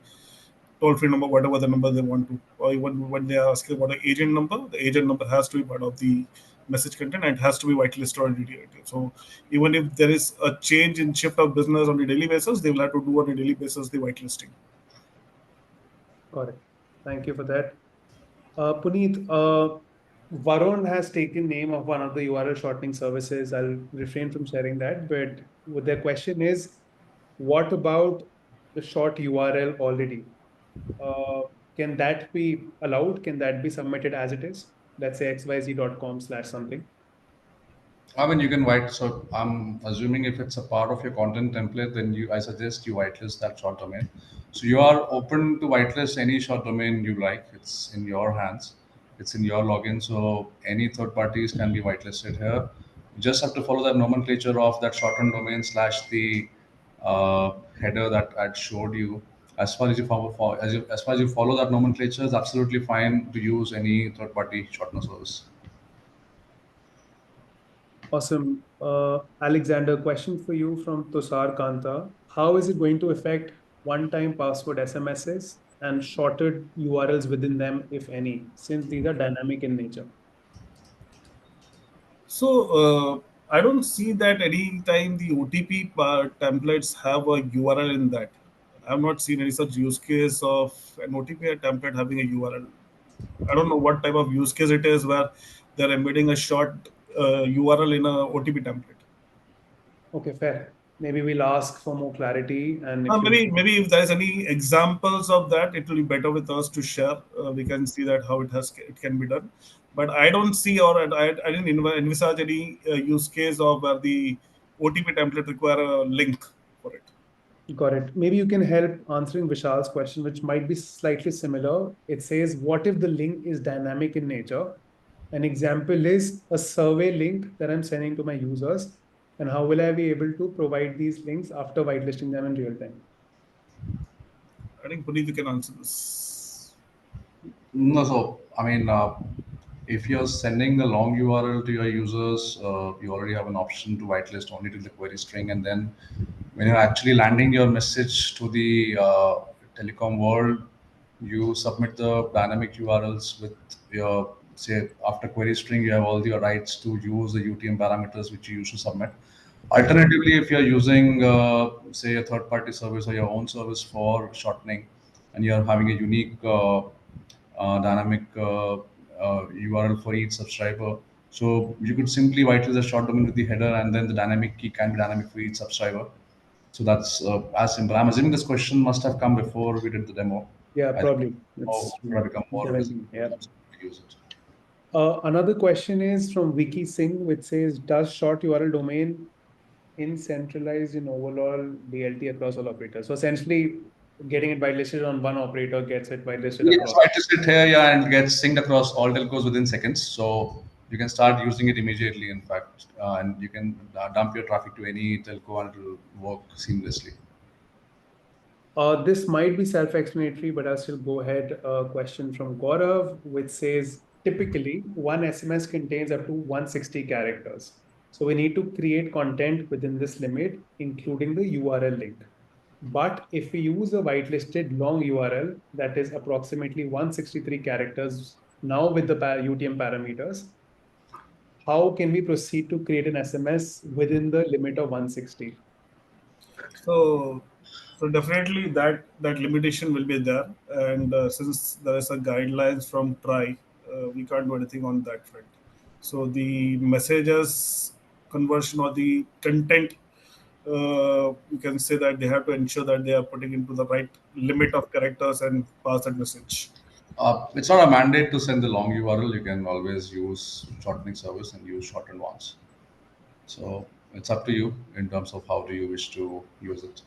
Speaker 2: toll free number, whatever the number they want to. Or even when they are asking about the agent number, the agent number has to be part of the message content and it has to be whitelisted on DDIT. So even if there is a change in shift of business on a daily basis, they will have to do on a daily basis the whitelisting.
Speaker 1: Correct. Thank you for that. Puneet, Varun has taken name of one of the URL shortening services. I'll refrain from sharing that, but their question is, what about the short URL already? Uh, can that be allowed? Can that be submitted as it is? Let's say xyz.com/something.
Speaker 3: I mean, you can white. So I'm assuming if it's a part of your content template, then I suggest you whitelist that short domain. So you are open to whitelist any short domain you like. It's in your hands. It's in your login. So any third parties can be whitelisted here. You just have to follow that nomenclature of that shortened domain slash the header that I showed you. As far as you as far as you follow that nomenclature, it's absolutely fine to use any third party shortener service.
Speaker 1: Awesome. Alexander, question for you from Tushar Kanta. How is it going to affect one-time password SMSs and shorted URLs within them, if any, since these are dynamic in nature?
Speaker 2: So I don't see that any time the OTP templates have a URL in that. I've not seen any such use case of an OTP template having a URL. I don't know what type of use case it is where they're embedding a short URL in a OTP template.
Speaker 1: Okay, fair. Maybe we'll ask for more clarity, and if you
Speaker 2: Maybe if there is any examples of that, it will be better with us to share. We can see that how it can be done. But I don't see or I didn't envisage any use case of where the OTP template require a link for it.
Speaker 1: got it. Maybe you can help answering Vishal's question, which might be slightly similar. It says, what if the link is dynamic in nature? An example is a survey link that I'm sending to my users. And how will I be able to provide these links after whitelisting them in real time?
Speaker 2: I think Puneet, you can answer this.
Speaker 3: No, so I mean, if you're sending a long URL to your users, you already have an option to whitelist only to the query string, and then when you're actually landing your message to the telecom world, you submit the dynamic URLs with your, say, after query string, you have all your rights to use the UTM parameters which you used to submit. Alternatively, if you're using, say, a third-party service or your own service for shortening, and you're having a unique dynamic URL for each subscriber, so you could simply whitelist the short domain with the header, and then the dynamic key can be dynamic for each subscriber. So that's as simple. I'm assuming this question must have come before we did the demo.
Speaker 1: Yeah,
Speaker 3: I think
Speaker 1: probably.
Speaker 3: now
Speaker 1: It's
Speaker 3: it would have become more visible
Speaker 1: 17. Yeah.
Speaker 3: to use it.
Speaker 1: Another question is from Vicky Singh, which says, does short URL domain in centralized in overall DLT across all operators? So essentially, getting it whitelisted on one operator gets it whitelisted
Speaker 3: Yes,
Speaker 1: across.
Speaker 3: whitelisted here, yeah, and gets synced across all telcos within seconds. So you can start using it immediately, in fact, and you can dump your traffic to any telco and it will work seamlessly.
Speaker 1: This might be self-explanatory, but I'll still go ahead. A question from Gaurav, which says, typically, one SMS contains up to 160 characters. So we need to create content within this limit, including the URL link. But if we use a whitelisted long URL that is approximately 163 characters now with the UTM parameters, how can we proceed to create an SMS within the limit of 160?
Speaker 2: So, so definitely that limitation will be there, and since there is a guidelines from TRI, we can't do anything on that front. So the messages conversion or the content, you can say that they have to ensure that they are putting into the right limit of characters and pass that message.
Speaker 3: It's not a mandate to send the long URL. You can always use shortening service and use shortened ones. So it's up to you in terms of how do you wish to use it.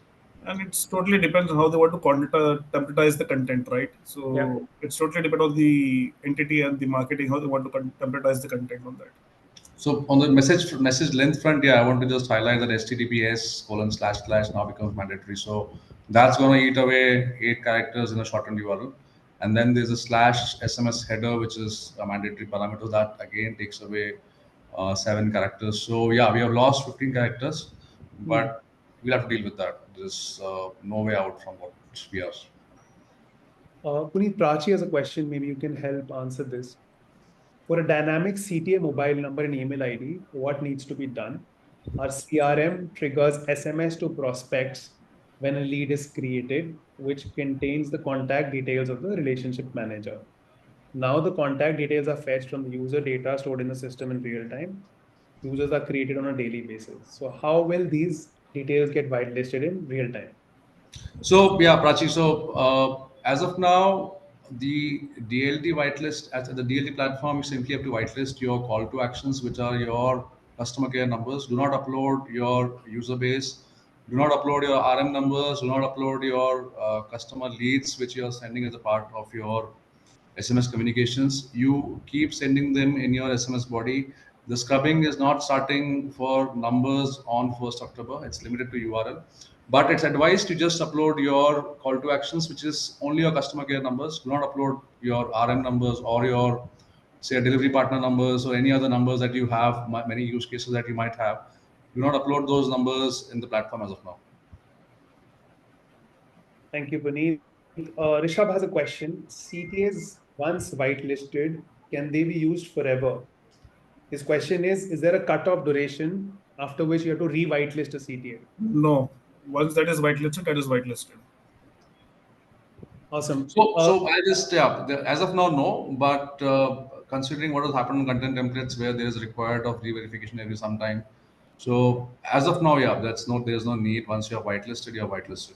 Speaker 2: And it's totally depends on how they want to templatize the content, right? So
Speaker 1: Yeah.
Speaker 2: it's totally depend on the entity and the marketing how they want to templatize the content on that.
Speaker 3: So on the message length front, yeah, I want to just highlight that HTTPS colon slash slash now becomes mandatory. So that's going to eat away 8 characters in a shortened URL. And then there's a slash SMS header, which is a mandatory parameter that again takes away 7 characters. So yeah, we have lost 15 characters, but we'll have to deal with that. There's no way out from what we are.
Speaker 1: Puneet, Prachi has a question. Maybe you can help answer this. For a dynamic CTA mobile number and email ID, what needs to be done? Our CRM triggers SMS to prospects when a lead is created, which contains the contact details of the relationship manager. Now the contact details are fetched from the user data stored in the system in real time. Users are created on a daily basis. So how will these details get whitelisted in real time?
Speaker 3: So yeah, Prachi. So as of now, the DLT whitelist as the DLT platform, you simply have to whitelist your call to actions, which are your customer care numbers. Do not upload your user base. Do not upload your RM numbers. Do not upload your customer leads, which you are sending as a part of your SMS communications. You keep sending them in your SMS body. The scrubbing is not starting for numbers on 1st October. It's limited to URL. But it's advised to just upload your call to actions, which is only your customer care numbers. Do not upload your RM numbers or your, say, delivery partner numbers or any other numbers that you have, many use cases that you might have. Do not upload those numbers in the platform as of now.
Speaker 1: Thank you, Puneet. Rishabh has a question. CTAs once whitelisted, can they be used forever? His question is there a cutoff duration after which you have to re-whitelist a CTA?
Speaker 2: No, once that is whitelisted, that is whitelisted.
Speaker 1: Awesome.
Speaker 3: So I just yeah, as of now no, but considering what has happened on content templates where there is required of re-verification every some time, so as of now, yeah, there's no need. Once you are whitelisted, you are whitelisted.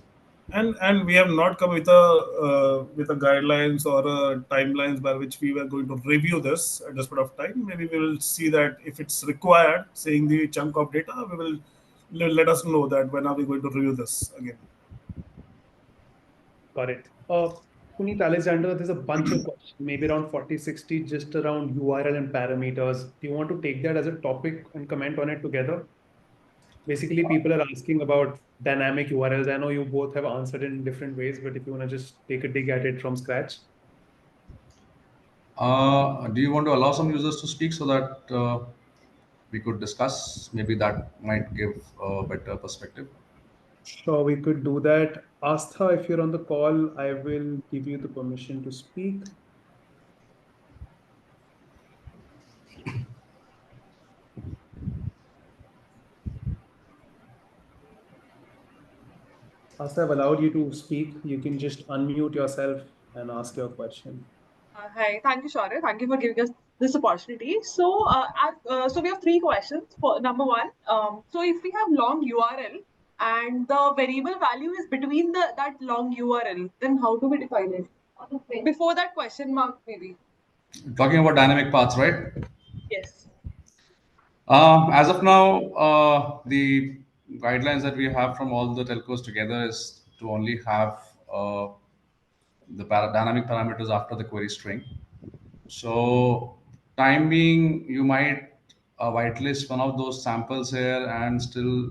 Speaker 2: And we have not come with a guidelines or timelines by which we were going to review this at this point of time. Maybe we will see that if it's required, saying the chunk of data, we will let us know that when are we going to review this again.
Speaker 1: Got it. Puneet Alexander, there's a bunch of questions, maybe around 40, 60, just around URL and parameters. Do you want to take that as a topic and comment on it together? Basically, people are asking about dynamic URLs. I know you both have answered in different ways, but if you want to just take a dig at it from scratch.
Speaker 3: Do you want to allow some users to speak so that we could discuss? Maybe that might give a better perspective.
Speaker 1: Sure, we could do that. Astha, if you're on the call, I will give you the permission to speak. Astha, I've allowed you to speak. You can just unmute yourself and ask your question.
Speaker 4: Hi, thank you, Shaurya. Thank you for giving us this opportunity. So we have three questions. For number one, so if we have long URL and the variable value is between that long URL, then how do we define it? Before that question mark, maybe.
Speaker 3: Talking about dynamic paths, right?
Speaker 4: Yes.
Speaker 3: As of now, the guidelines that we have from all the telcos together is to only have the dynamic parameters after the query string. So, time being, you might whitelist one of those samples here and still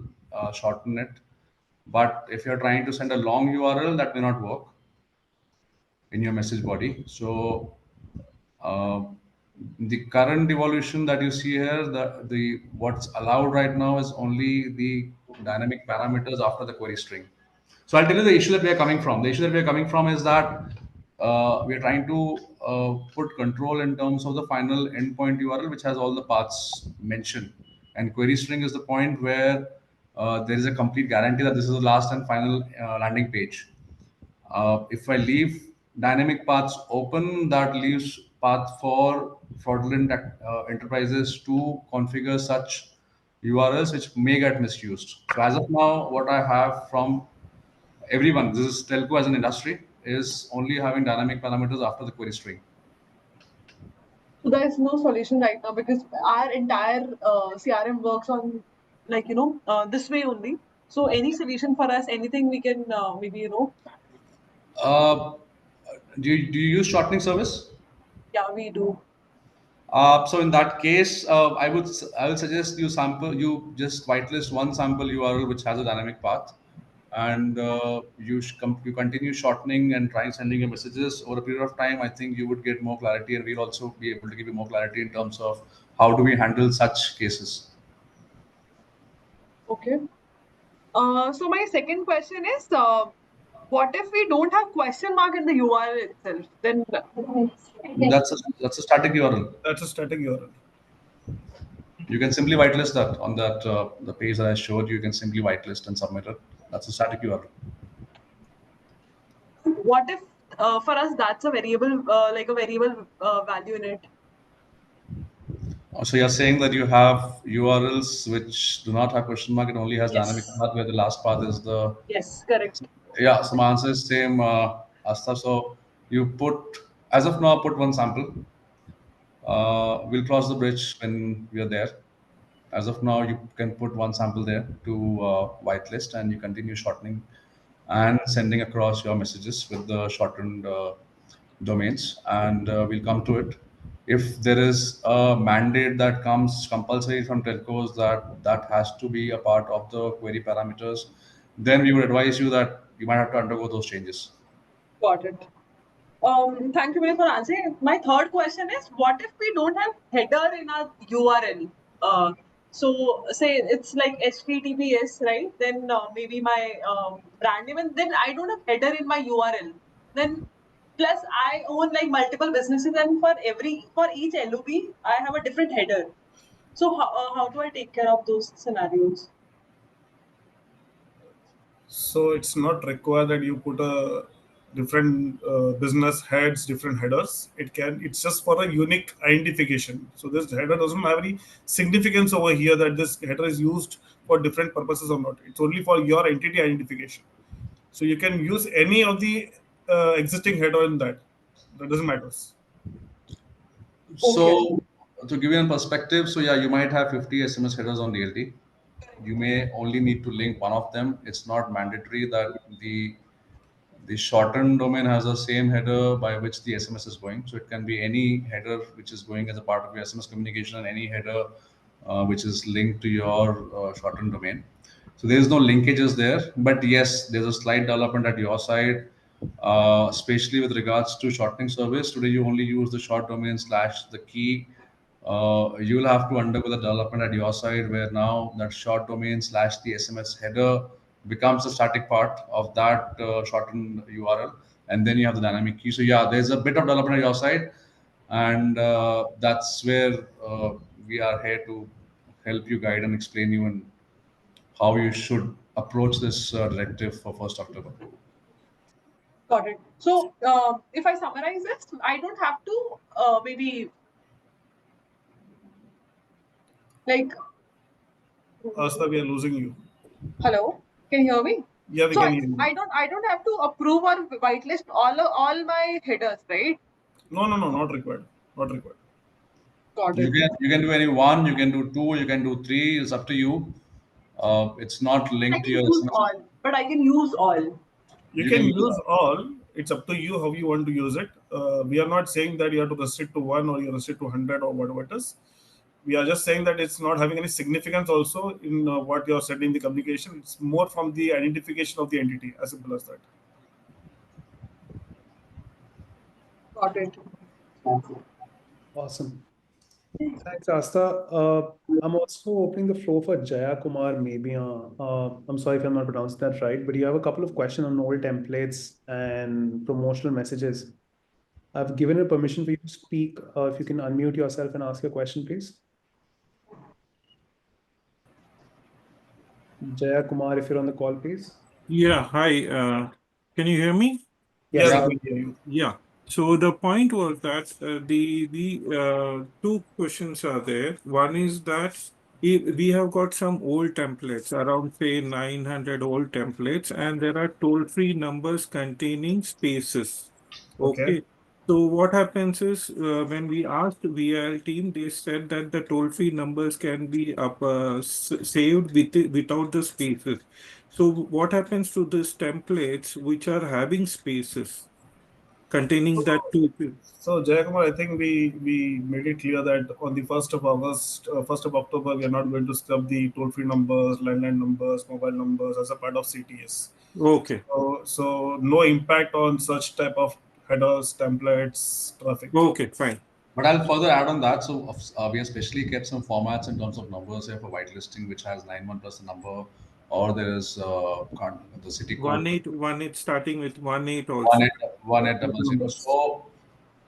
Speaker 3: shorten it. But if you're trying to send a long URL, that may not work in your message body. So, uh, the current evolution that you see here, the what's allowed right now is only the dynamic parameters after the query string. So I'll tell you the issue that we are coming from. The issue that we are coming from is that we are trying to put control in terms of the final endpoint URL, which has all the paths mentioned. And query string is the point where there is a complete guarantee that this is the last and final landing page. If I leave dynamic paths open, that leaves path for fraudulent enterprises to configure such URLs which may get misused. So as of now, what I have from everyone, this is telco as an industry, is only having dynamic parameters after the query string.
Speaker 4: So there is no solution right now because our entire CRM works on this way only. So any solution for us, anything we can maybe,
Speaker 3: Uh, do you use shortening service?
Speaker 4: yeah, we do.
Speaker 3: So in that case, I will suggest you just whitelist one sample URL which has a dynamic path, and you continue shortening and trying sending your messages over a period of time. I think you would get more clarity, and we'll also be able to give you more clarity in terms of how do we handle such cases.
Speaker 4: Okay. So my second question is, what if we don't have question mark in the URL itself? Then
Speaker 3: That's a static URL.
Speaker 2: That's a static URL.
Speaker 3: You can simply whitelist that on that the page that I showed you. You can simply whitelist and submit it. That's a static URL.
Speaker 4: what if for us that's a variable, like a variable value in it?
Speaker 3: So you're saying that you have URLs which do not have question mark, it only has dynamic
Speaker 4: Yes.
Speaker 3: path where the last path is the.
Speaker 4: Yes, correct.
Speaker 3: Yeah, so my answer is same, Asta. So you put, as of now, put one sample. We'll cross the bridge when we are there. As of now, you can put one sample there to whitelist, and you continue shortening and sending across your messages with the shortened domains, and we'll come to it. If there is a mandate that comes compulsory from telcos that has to be a part of the query parameters, then we would advise you that you might have to undergo those changes.
Speaker 4: Got it. Thank you very for answering. My third question is, what if we don't have header in our URL? So say it's like HTTPS, right? Then maybe my brand name, and then I don't have header in my URL. Then plus I own like multiple businesses, and for each LOB, I have a different header. So how do I take care of those scenarios?
Speaker 2: So it's not required that you put a different business heads, different headers. It's just for a unique identification. So this header doesn't have any significance over here that this header is used for different purposes or not. It's only for your entity identification. So you can use any of the existing header in that. That doesn't matter.
Speaker 4: Okay.
Speaker 3: So to give you a perspective, so yeah, you might have 50 SMS headers on DLT. You may only need to link one of them. It's not mandatory that the shortened domain has the same header by which the SMS is going. So it can be any header which is going as a part of your SMS communication, and any header which is linked to your shortened domain. So there is no linkages there, but yes, there's a slight development at your side, especially with regards to shortening service. Today you only use the short domain slash the key. You will have to undergo the development at your side, where now that short domain slash the SMS header becomes the static part of that shortened URL, and then you have the dynamic key. So yeah, there's a bit of development at your side, and that's where we are here to help you, guide and explain you and how you should approach this directive for 1st October.
Speaker 4: Got it. So if I summarize this, I don't have to maybe like.
Speaker 2: Asta, we are losing you.
Speaker 4: Hello, can you hear me?
Speaker 2: Yeah, we
Speaker 4: So
Speaker 2: can hear you.
Speaker 4: I don't have to approve or whitelist all my headers, right?
Speaker 2: No, no, no, not required. Not required.
Speaker 4: Got
Speaker 3: You
Speaker 4: it.
Speaker 3: can do any one, you can do two, you can do three. It's up to you. It's not
Speaker 4: I
Speaker 3: linked to
Speaker 4: can
Speaker 3: your
Speaker 4: use
Speaker 3: SMS.
Speaker 4: all, but I can use all.
Speaker 2: You
Speaker 3: You
Speaker 2: can
Speaker 3: can use
Speaker 2: use all. It's up to you how you want to use it. We are not saying that you have to restrict to one or you restrict to 100 or whatever it is. We are just saying that it's not having any significance also in what you're sending the communication. It's more from the identification of the entity, as simple as that.
Speaker 4: Got it.
Speaker 1: Awesome. Thanks, Asta. I'm also opening the floor for Jaya Kumar, maybe. I'm sorry if I'm not pronouncing that right, but you have a couple of questions on old templates and promotional messages. I've given you permission for you to speak. If you can unmute yourself and ask your question, please. Jaya Kumar, if you're on the call, please.
Speaker 5: Yeah, hi. Can you hear me?
Speaker 1: Yes,
Speaker 2: Yeah,
Speaker 3: Yeah.
Speaker 2: we can hear you.
Speaker 5: Yeah. So the point was that the two questions are there. One is that if we have got some old templates, around say 900 old templates, and there are toll-free numbers containing spaces.
Speaker 2: Okay.
Speaker 5: Okay. So what happens is when we asked VIL team, they said that the toll-free numbers can be saved without the spaces. So what happens to these templates which are having spaces containing that toll-free?
Speaker 2: So Jayakumar, I think we made it clear that on the 1st of August, 1st of October, we are not going to scrub the toll-free numbers, landline numbers, mobile numbers as a part of CTS.
Speaker 5: Okay.
Speaker 2: So no impact on such type of headers, templates, traffic.
Speaker 5: Okay, fine.
Speaker 3: But I'll further add on that. So we have specially kept some formats in terms of numbers here for whitelisting, which has 91 plus the number, or there is the city code
Speaker 5: 1818 starting with 18
Speaker 3: one
Speaker 5: also.
Speaker 3: eight one eight double zero.
Speaker 1: Numbers.
Speaker 3: So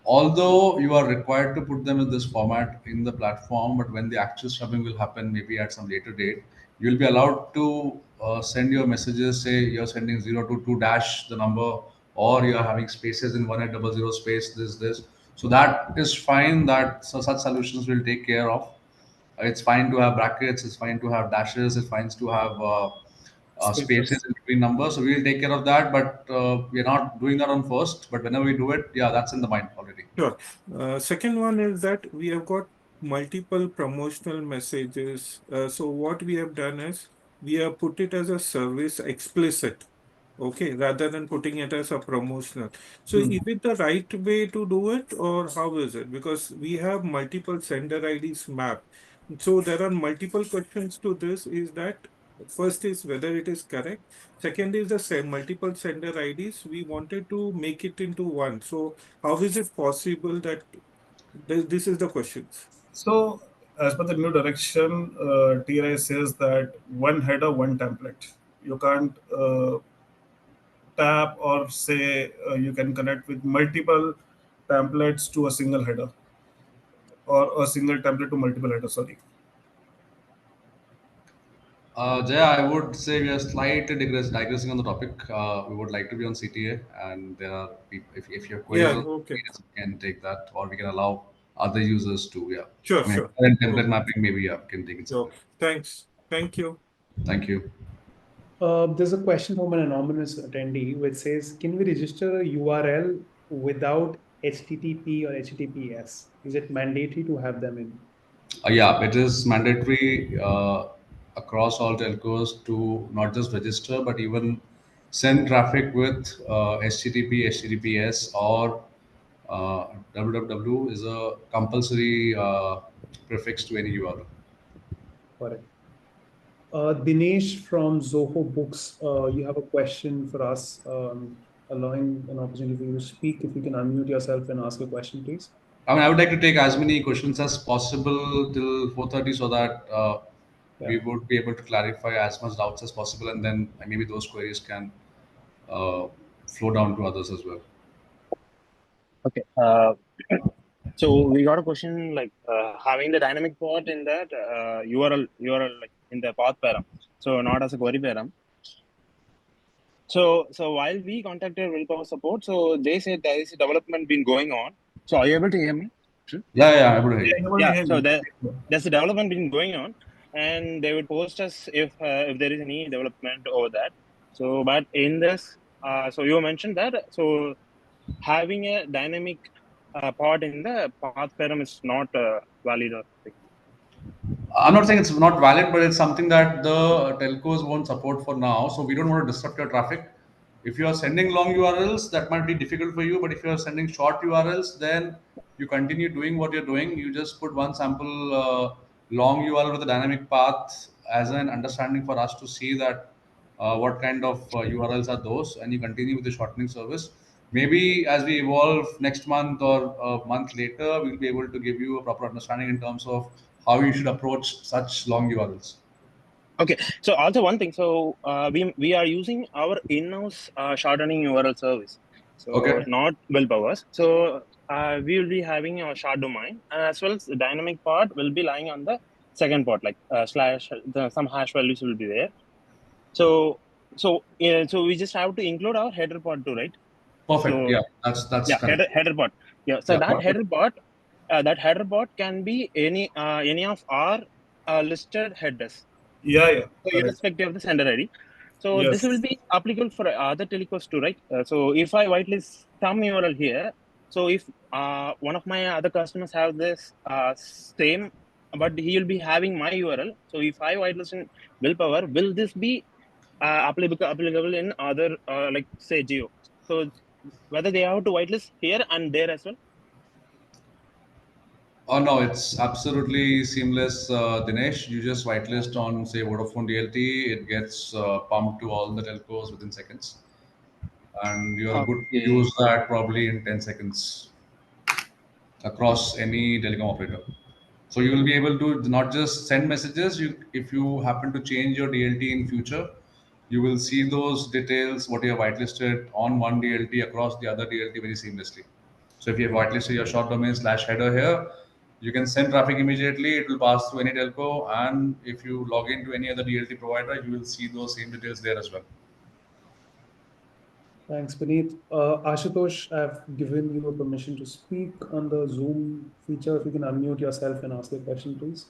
Speaker 3: although you are required to put them in this format in the platform, but when the actual shoving will happen, maybe at some later date, you'll be allowed to send your messages. Say you're sending 022 dash the number, or you're having spaces in 1800 space this. So that is fine. That so such solutions will take care of. It's fine to have brackets. It's fine to have dashes. It's fine to have spaces
Speaker 1: Spaces.
Speaker 3: in between numbers. So we'll take care of that. But we're not doing that on first. But whenever we do it, yeah, that's in the mind already.
Speaker 5: Sure. Second one is that we have got multiple promotional messages. So what we have done is we have put it as a service explicit, okay, rather than putting it as a promotional. So is it the right way to do it, or how is it? Because we have multiple sender IDs mapped. So there are multiple questions to this. Is that first is whether it is correct. Second is the same multiple sender IDs. We wanted to make it into one. So how is it possible that this is the questions?
Speaker 2: So as per the new direction, TRI says that one header, one template. You can't tap or say you can connect with multiple templates to a single header or a single template to multiple headers. Sorry.
Speaker 3: Jaya, I would say we are slightly digressing on the topic. We would like to be on CTA, and there are people, if you have queries
Speaker 5: Yeah,
Speaker 3: on
Speaker 5: okay.
Speaker 3: CTA, we can take that, or we can allow other users to. Yeah,
Speaker 5: Sure,
Speaker 3: I mean,
Speaker 5: sure.
Speaker 3: current template
Speaker 5: Okay.
Speaker 3: mapping, maybe yeah, we can take it
Speaker 5: Okay.
Speaker 3: separately.
Speaker 5: Thanks. Thank you.
Speaker 3: Thank you.
Speaker 1: There's a question from an anonymous attendee which says, can we register a URL without HTTP or HTTPS? Is it mandatory to have them in?
Speaker 3: Yeah, it is mandatory across all telcos to not just register, but even send traffic with HTTP, HTTPS, or www is a compulsory prefix to any URL.
Speaker 1: Correct. Dinesh from Zoho Books, you have a question for us, allowing an opportunity for you to speak. If you can unmute yourself and ask a question, please.
Speaker 3: I mean, I would like to take as many questions as possible till 4:30 so that
Speaker 1: Yeah.
Speaker 3: we would be able to clarify as much doubts as possible, and then maybe those queries can uh, flow down to others as well.
Speaker 6: Okay. So we got a question like having the dynamic part in that URL like in the path param, so not as a query param. So while we contacted Willpower support, so they said there is a development been going on. So are you able to hear me?
Speaker 3: Yeah, I'm able to hear
Speaker 2: Yeah,
Speaker 3: you.
Speaker 2: able to
Speaker 6: Yeah.
Speaker 2: hear
Speaker 6: So
Speaker 2: you.
Speaker 6: there's a development been going on, and they would post us if there is any development over that. So but in this, so you mentioned that so having a dynamic part in the path param is not valid or thing.
Speaker 3: I'm not saying it's not valid, but it's something that the telcos won't support for now. So we don't want to disrupt your traffic. If you are sending long URLs, that might be difficult for you. But if you are sending short URLs, then you continue doing what you're doing. You just put one sample long URL with a dynamic path as an understanding for us to see that what kind of URLs are those, and you continue with the shortening service. Maybe as we evolve next month or a month later, we'll be able to give you a proper understanding in terms of how you should approach such long URLs.
Speaker 6: Okay. So also one thing. So we are using our in-house shortening URL service. So
Speaker 3: Okay.
Speaker 6: not Willpower's. So we will be having a short domain, as well as the dynamic part will be lying on the second part, like slash some hash values will be there. So we just have to include our header part too, right?
Speaker 3: Perfect.
Speaker 6: So
Speaker 3: Yeah, that's
Speaker 6: yeah,
Speaker 3: correct.
Speaker 6: header part. Yeah. So
Speaker 3: Yeah.
Speaker 6: that header part can be any of our listed headers.
Speaker 2: Yeah,
Speaker 6: So
Speaker 2: correct.
Speaker 6: irrespective of the sender ID. So this will
Speaker 2: Yes.
Speaker 6: be applicable for other telecos too, right? So if I whitelist some URL here, So if one of my other customers have this same, but he will be having my URL. So if I whitelist in willpower, will this be applicable in other like say Geo? So whether they have to whitelist here and there as well.
Speaker 3: Oh no, it's absolutely seamless, Dinesh. You just whitelist on, say, Vodafone DLT, it gets pumped to all the telcos within seconds, and you are good to
Speaker 7: Okay.
Speaker 3: use that probably in 10 seconds across any telecom operator. So you will be able to not just send messages. If you happen to change your DLT in future, you will see those details what you have whitelisted on one DLT across the other DLT very seamlessly. So if you have whitelisted your short domain slash header here, you can send traffic immediately. It will pass through any telco, and if you log into any other DLT provider, you will see those same details there as well.
Speaker 1: Thanks, Puneet. Ashutosh, I've given you a permission to speak on the Zoom feature. If you can unmute yourself and ask the question, please.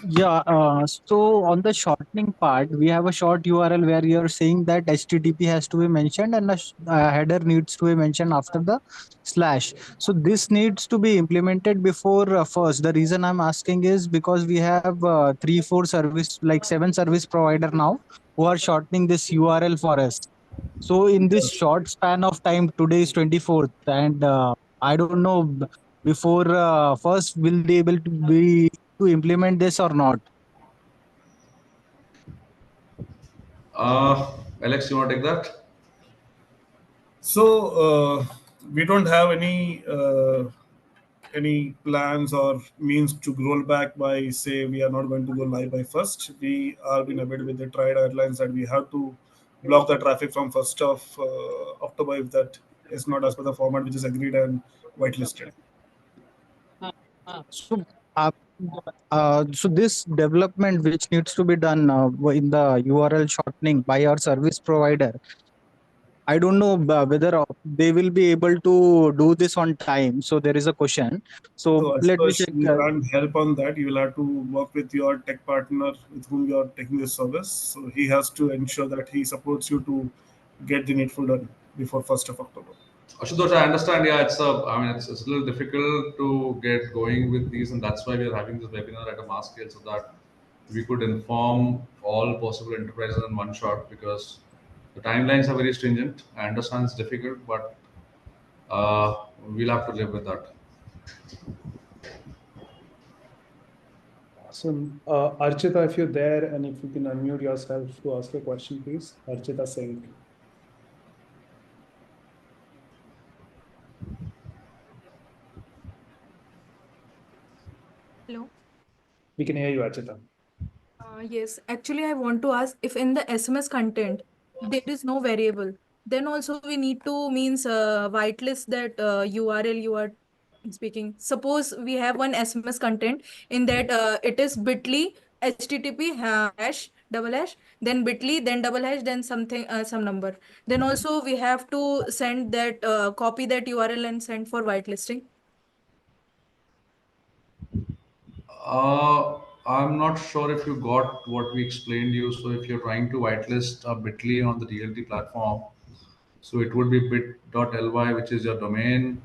Speaker 7: Yeah, so on the shortening part, we have a short URL where you're saying that HTTP has to be mentioned and a header needs to be mentioned after the slash. So this needs to be implemented before first. The reason I'm asking is because we have three, four service, like seven service provider now who are shortening this URL for us. So in this short span of time, today is 24th, and I don't know before first will they able to be to implement this or not.
Speaker 3: Alex, you want to take that?
Speaker 2: So we don't have any plans or means to roll back by say we are not going to go live by first. We are being a bit with the tried guidelines that we have to block the traffic from 1st of October if that is not as per the format which is agreed and whitelisted.
Speaker 7: So, uh, so this development which needs to be done in the URL shortening by our service provider, I don't know whether they will be able to do this on time. So there is a question. So
Speaker 2: So I
Speaker 7: let me
Speaker 2: suppose
Speaker 7: check.
Speaker 2: we can't help on that. You will have to work with your tech partner with whom you are taking this service. So he has to ensure that he supports you to get the needful done before 1st of October.
Speaker 3: Ashutosh, I understand. Yeah, I mean, it's a little difficult to get going with these, and that's why we are having this webinar at a mass scale so that we could inform all possible enterprises in one shot because the timelines are very stringent. I understand it's difficult, but we'll have to live with that.
Speaker 1: So, Archita, if you're there and if you can unmute yourself to ask a question, please. Archita Singh.
Speaker 8: Hello.
Speaker 1: We can hear you, Archita.
Speaker 8: Yes, actually, I want to ask if in the SMS content there is no variable, then also we need to means whitelist that URL you are speaking. Suppose we have one SMS content in that it is bit.ly http hash double hash then bit.ly then double hash then something some number. Then also we have to send that copy that URL and send for whitelisting.
Speaker 3: I'm not sure if you got what we explained you. So if you're trying to whitelist a Bitly on the DLT platform, so it would be bit.ly, which is your domain,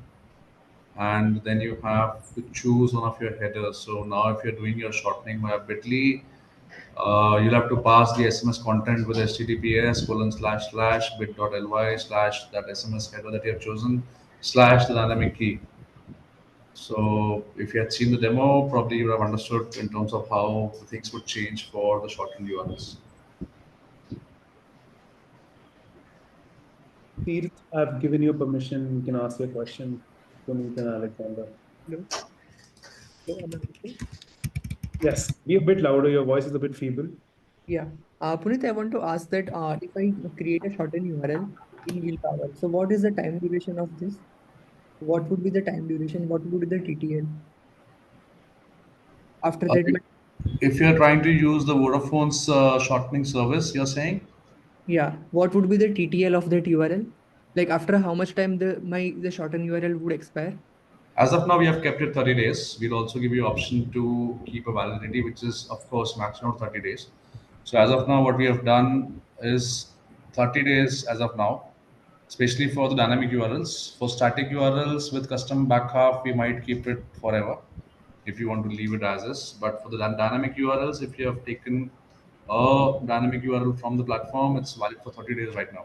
Speaker 3: and then you have to choose one of your headers. So now if you're doing your shortening via Bitly, you'll have to pass the SMS content with https colon slash slash bit.ly slash that SMS header that you have chosen slash the dynamic key. So if you had seen the demo, probably you would have understood in terms of how the things would change for the shortened URLs.
Speaker 1: Keith, I've given you permission. You can ask your question, Puneet and Alexander.
Speaker 9: Hello. Hello, am I audible?
Speaker 1: Yes, be a bit louder. Your voice is a bit feeble.
Speaker 9: Yeah. Puneet, I want to ask that if I create a shortened URL in Willpower, so what is the time duration of this? What would be the time duration? What would be the TTL? After
Speaker 3: Uh,
Speaker 9: that,
Speaker 3: if you're trying to use the Vodafone's shortening service, you're saying?
Speaker 9: yeah, what would be the TTL of that URL? Like after how much time the shortened URL would expire?
Speaker 3: As of now, we have kept it 30 days. We'll also give you option to keep a validity, which is, of course, maximum 30 days. So as of now, what we have done is 30 days as of now. especially for the dynamic URLs. For static URLs with custom back half, we might keep it forever if you want to leave it as is. But for the dynamic URLs, if you have taken a dynamic URL from the platform, it's valid for 30 days right now.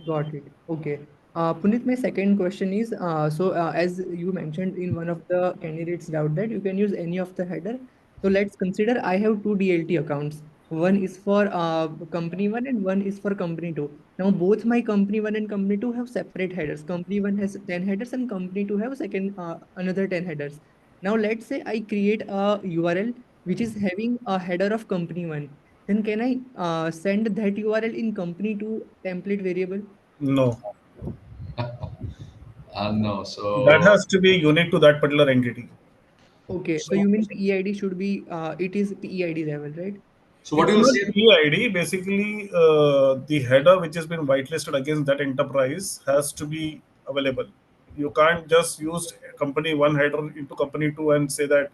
Speaker 9: Got it. Okay. Puneet, my second question is, as you mentioned in one of the candidates doubt that you can use any of the header. So let's consider I have two DLT accounts. One is for company one and one is for company two. Now both my company one and company two have separate headers. Company one has 10 headers and company two have second another 10 headers. Now let's say I create a URL which is having a header of company one. Then can I send that URL in company to template variable?
Speaker 2: No,
Speaker 3: No,
Speaker 2: that
Speaker 3: so
Speaker 2: has to be unique to that particular entity.
Speaker 9: Okay, so
Speaker 3: so
Speaker 9: you mean PEID should be, it is PEID level, right?
Speaker 3: so what
Speaker 2: It's
Speaker 3: you will
Speaker 2: not
Speaker 3: see.
Speaker 2: PID. Basically, the header which has been whitelisted against that enterprise has to be available. You can't just use company one header into company two and say that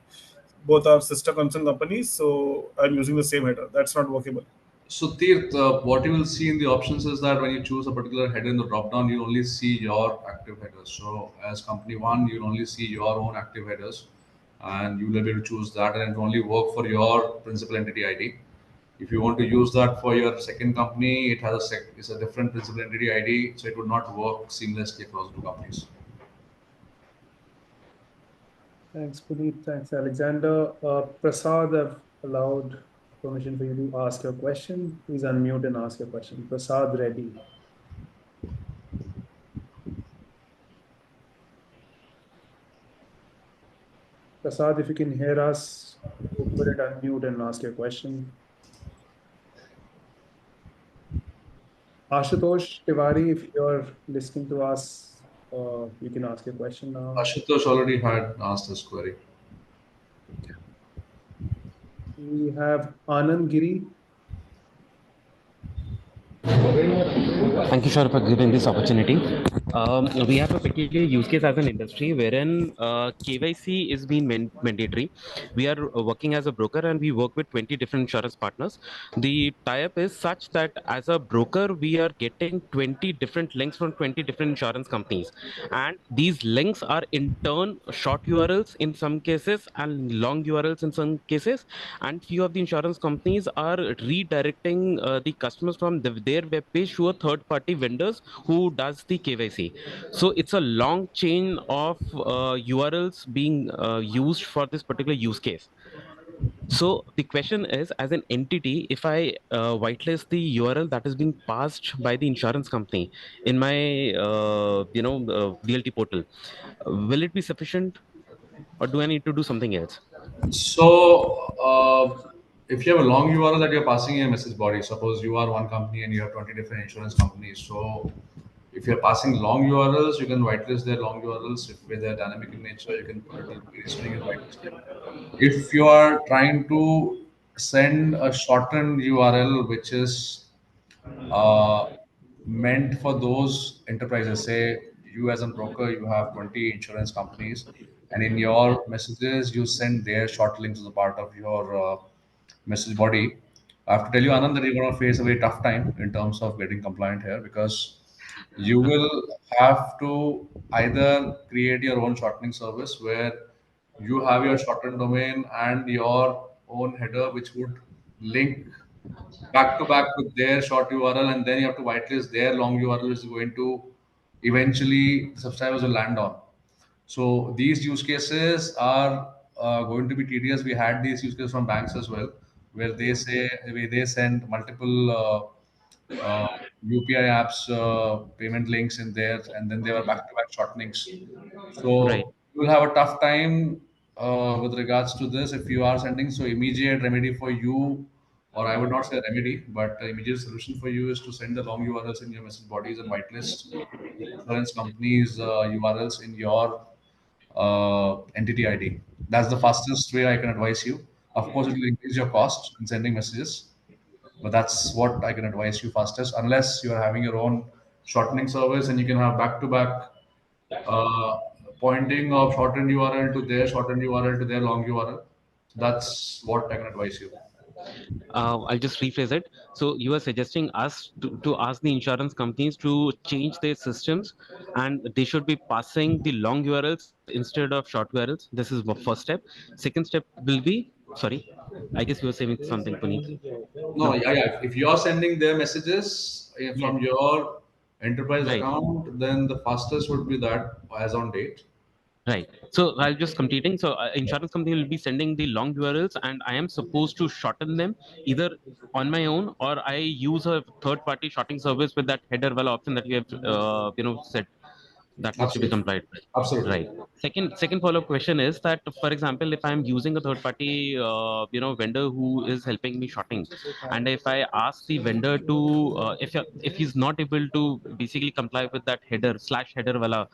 Speaker 2: both are sister concern companies, so I'm using the same header. That's not workable.
Speaker 3: So, Tirth, what you will see in the options is that when you choose a particular header in the drop down, you only see your active headers. So, as company one, you'll only see your own active headers, and you will be able to choose that, and it will only work for your principal entity ID. If you want to use that for your second company, it has it's a different principal entity ID, so it would not work seamlessly across the two companies.
Speaker 1: Thanks, Puneet. Thanks, Alexander. Prasad, I've allowed permission for you to ask your question. Please unmute and ask your question. Prasad Reddy. Prasad, if you can hear us, go for it, unmute and ask your question. Ashutosh Tiwari, if you're listening to us, you can ask your question now.
Speaker 3: Ashutosh already had asked this query.
Speaker 1: We have Anand Giri.
Speaker 10: Thank you, sir, for giving this opportunity. We have a particular use case as an industry wherein KYC is being mandatory. We are working as a broker and we work with 20 different insurance partners. The tie-up is such that as a broker, we are getting 20 different links from 20 different insurance companies. And these links are in turn short URLs in some cases and long URLs in some cases. And few of the insurance companies are redirecting the customers from their web page to a third party vendors who does the KYC. So it's a long chain of URLs being used for this particular use case. So the question is, as an entity, if I whitelist the URL that is being passed by the insurance company in my DLT portal, will it be sufficient, or do I need to do something else?
Speaker 3: So, if you have a long URL that you're passing in a message body, suppose you are one company and you have 20 different insurance companies. So, if you're passing long URLs, you can whitelist their long URLs. If they're dynamic in nature, you can put it to query string and whitelist it. If you are trying to send a shortened URL, which is uh, meant for those enterprises. Say you as a broker, you have 20 insurance companies, and in your messages, you send their short links as a part of your message body. I have to tell you, Anand, that you're going to face a very tough time in terms of getting compliant here because you will have to either create your own shortening service where you have your shortened domain and your own header, which would link back to back with their short URL, and then you have to whitelist their long URL is going to eventually the subscribers will land on. So these use cases are going to be tedious. We had these use cases from banks as well, where they send multiple UPI apps payment links in there, and then they were back-to-back shortenings.
Speaker 10: Right.
Speaker 3: So you will have a tough time with regards to this if you are sending. So immediate remedy for you, or I would not say remedy, but immediate solution for you is to send the long URLs in your message bodies and whitelist the insurance companies' URLs in your entity ID. That's the fastest way I can advise you. Of course, it will increase your cost in sending messages, but that's what I can advise you fastest, unless you are having your own shortening service and you can have back to back pointing of shortened URL to their shortened URL to their long URL. That's what I can advise you.
Speaker 10: I'll just rephrase it. So you are suggesting us to ask the insurance companies to change their systems, and they should be passing the long URLs instead of short URLs. This is the first step. Second step will be, sorry, I guess you were saying something, Puneet.
Speaker 3: No, yeah. If you're sending their messages from
Speaker 10: Yeah.
Speaker 3: your enterprise
Speaker 10: Right.
Speaker 3: account, then the fastest would be that as on date.
Speaker 10: Right. So I'll just completing. So insurance company will be sending the long URLs, and I am supposed to shorten them either on my own, or I use a third-party shortening service with that header well option that you have said that needs to be
Speaker 3: Absolutely.
Speaker 10: complied with.
Speaker 3: Absolutely.
Speaker 10: Right. Second follow-up question is that, for example, if I'm using a third-party vendor who is helping me shorting, and if I ask the vendor to if he's not able to basically comply with that header wala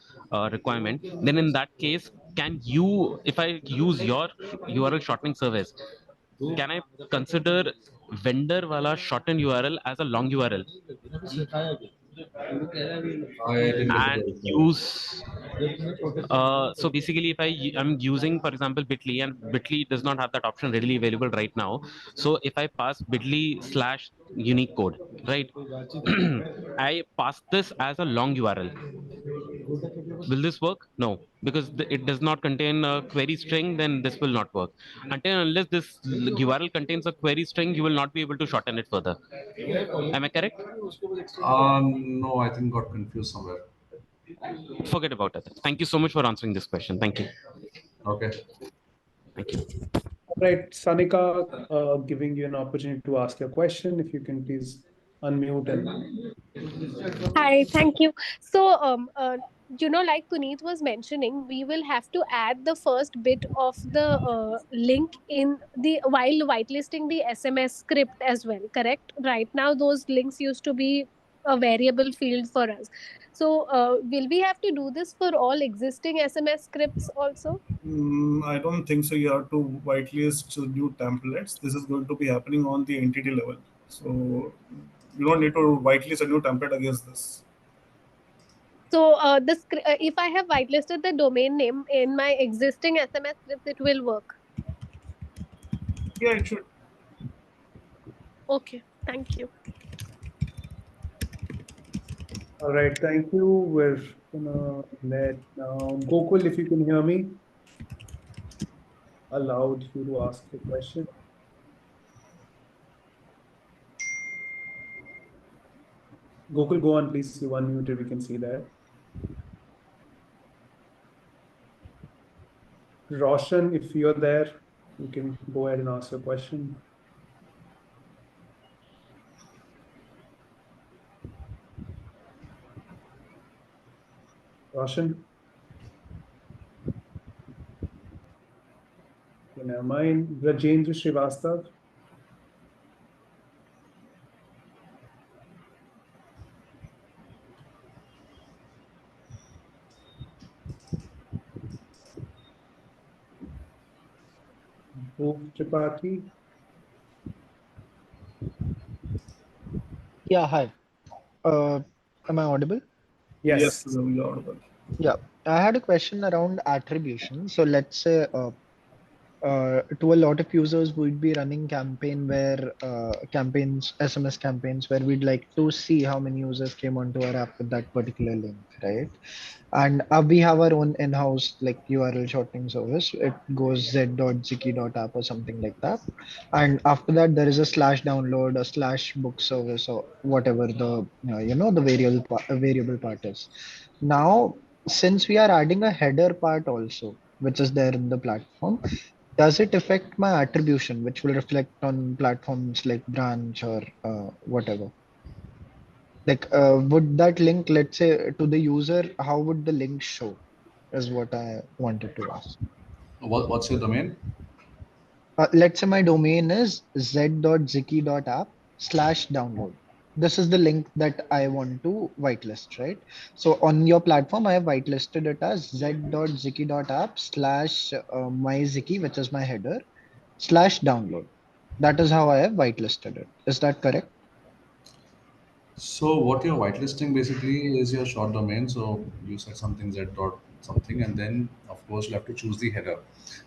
Speaker 10: requirement, then in that case, can you, if I use your URL shortening service, can I consider vendor wala shortened URL as a long URL
Speaker 3: I didn't get
Speaker 10: and
Speaker 3: it.
Speaker 10: use so basically if I'm using, for example, bitly, and bitly does not have that option readily available right now. So if I pass bitly slash unique code, right, I pass this as a long URL, will this work? No, because it does not contain a query string, then this will not work. Until unless this URL contains a query string, you will not be able to shorten it further. Am I correct?
Speaker 3: No, I think got confused somewhere.
Speaker 10: Forget about it. Thank you so much for answering this question. Thank you.
Speaker 3: Okay.
Speaker 10: Thank you.
Speaker 1: Right, Sanika, giving you an opportunity to ask your question. If you can please unmute and
Speaker 11: Hi, thank you. So, like Puneet was mentioning, we will have to add the first bit of the link in the while whitelisting the SMS script as well, correct? Right now, those links used to be a variable field for us. So, will we have to do this for all existing SMS scripts also?
Speaker 2: I don't think so. You have to whitelist new templates. This is going to be happening on the entity level. So you don't need to whitelist a new template against this.
Speaker 11: So, if I have whitelisted the domain name in my existing SMS scripts, it will work.
Speaker 2: Yeah, it should.
Speaker 11: Okay, thank you.
Speaker 1: all right, thank you. We're gonna let now Gokul, if you can hear me, allowed you to ask the question. Gokul, go on, please. You unmuted. We can see that. Roshan, if you're there, you can go ahead and ask your question. Roshan? Okay, never mind. Rajendra Srivastav? Bhup Tripathi?
Speaker 12: Yeah, hi. Uh, am I audible?
Speaker 2: Yes,
Speaker 1: Yes.
Speaker 2: you're audible.
Speaker 12: Yeah, I had a question around attribution. So let's say to a lot of users, we'd be running campaigns, SMS campaigns, where we'd like to see how many users came onto our app with that particular link, right? And we have our own in-house like URL shortening service. It goes z.ziki.app or something like that. And after that, there is a slash download, a slash book service, or whatever the variable part is. Now, since we are adding a header part also, which is there in the platform, does it affect my attribution, which will reflect on platforms like branch or whatever? Like, would that link, let's say, to the user, how would the link show? Is what I wanted to ask.
Speaker 3: What's your domain?
Speaker 12: Let's say my domain is z.ziki.app/download. This is the link that I want to whitelist, right? So on your platform, I have whitelisted it as z.ziki.app slash myziki, which is my header, /download. That is how I have whitelisted it. Is that correct?
Speaker 3: So what you're whitelisting basically is your short domain. So you said something z dot something, and then of course you have to choose the header.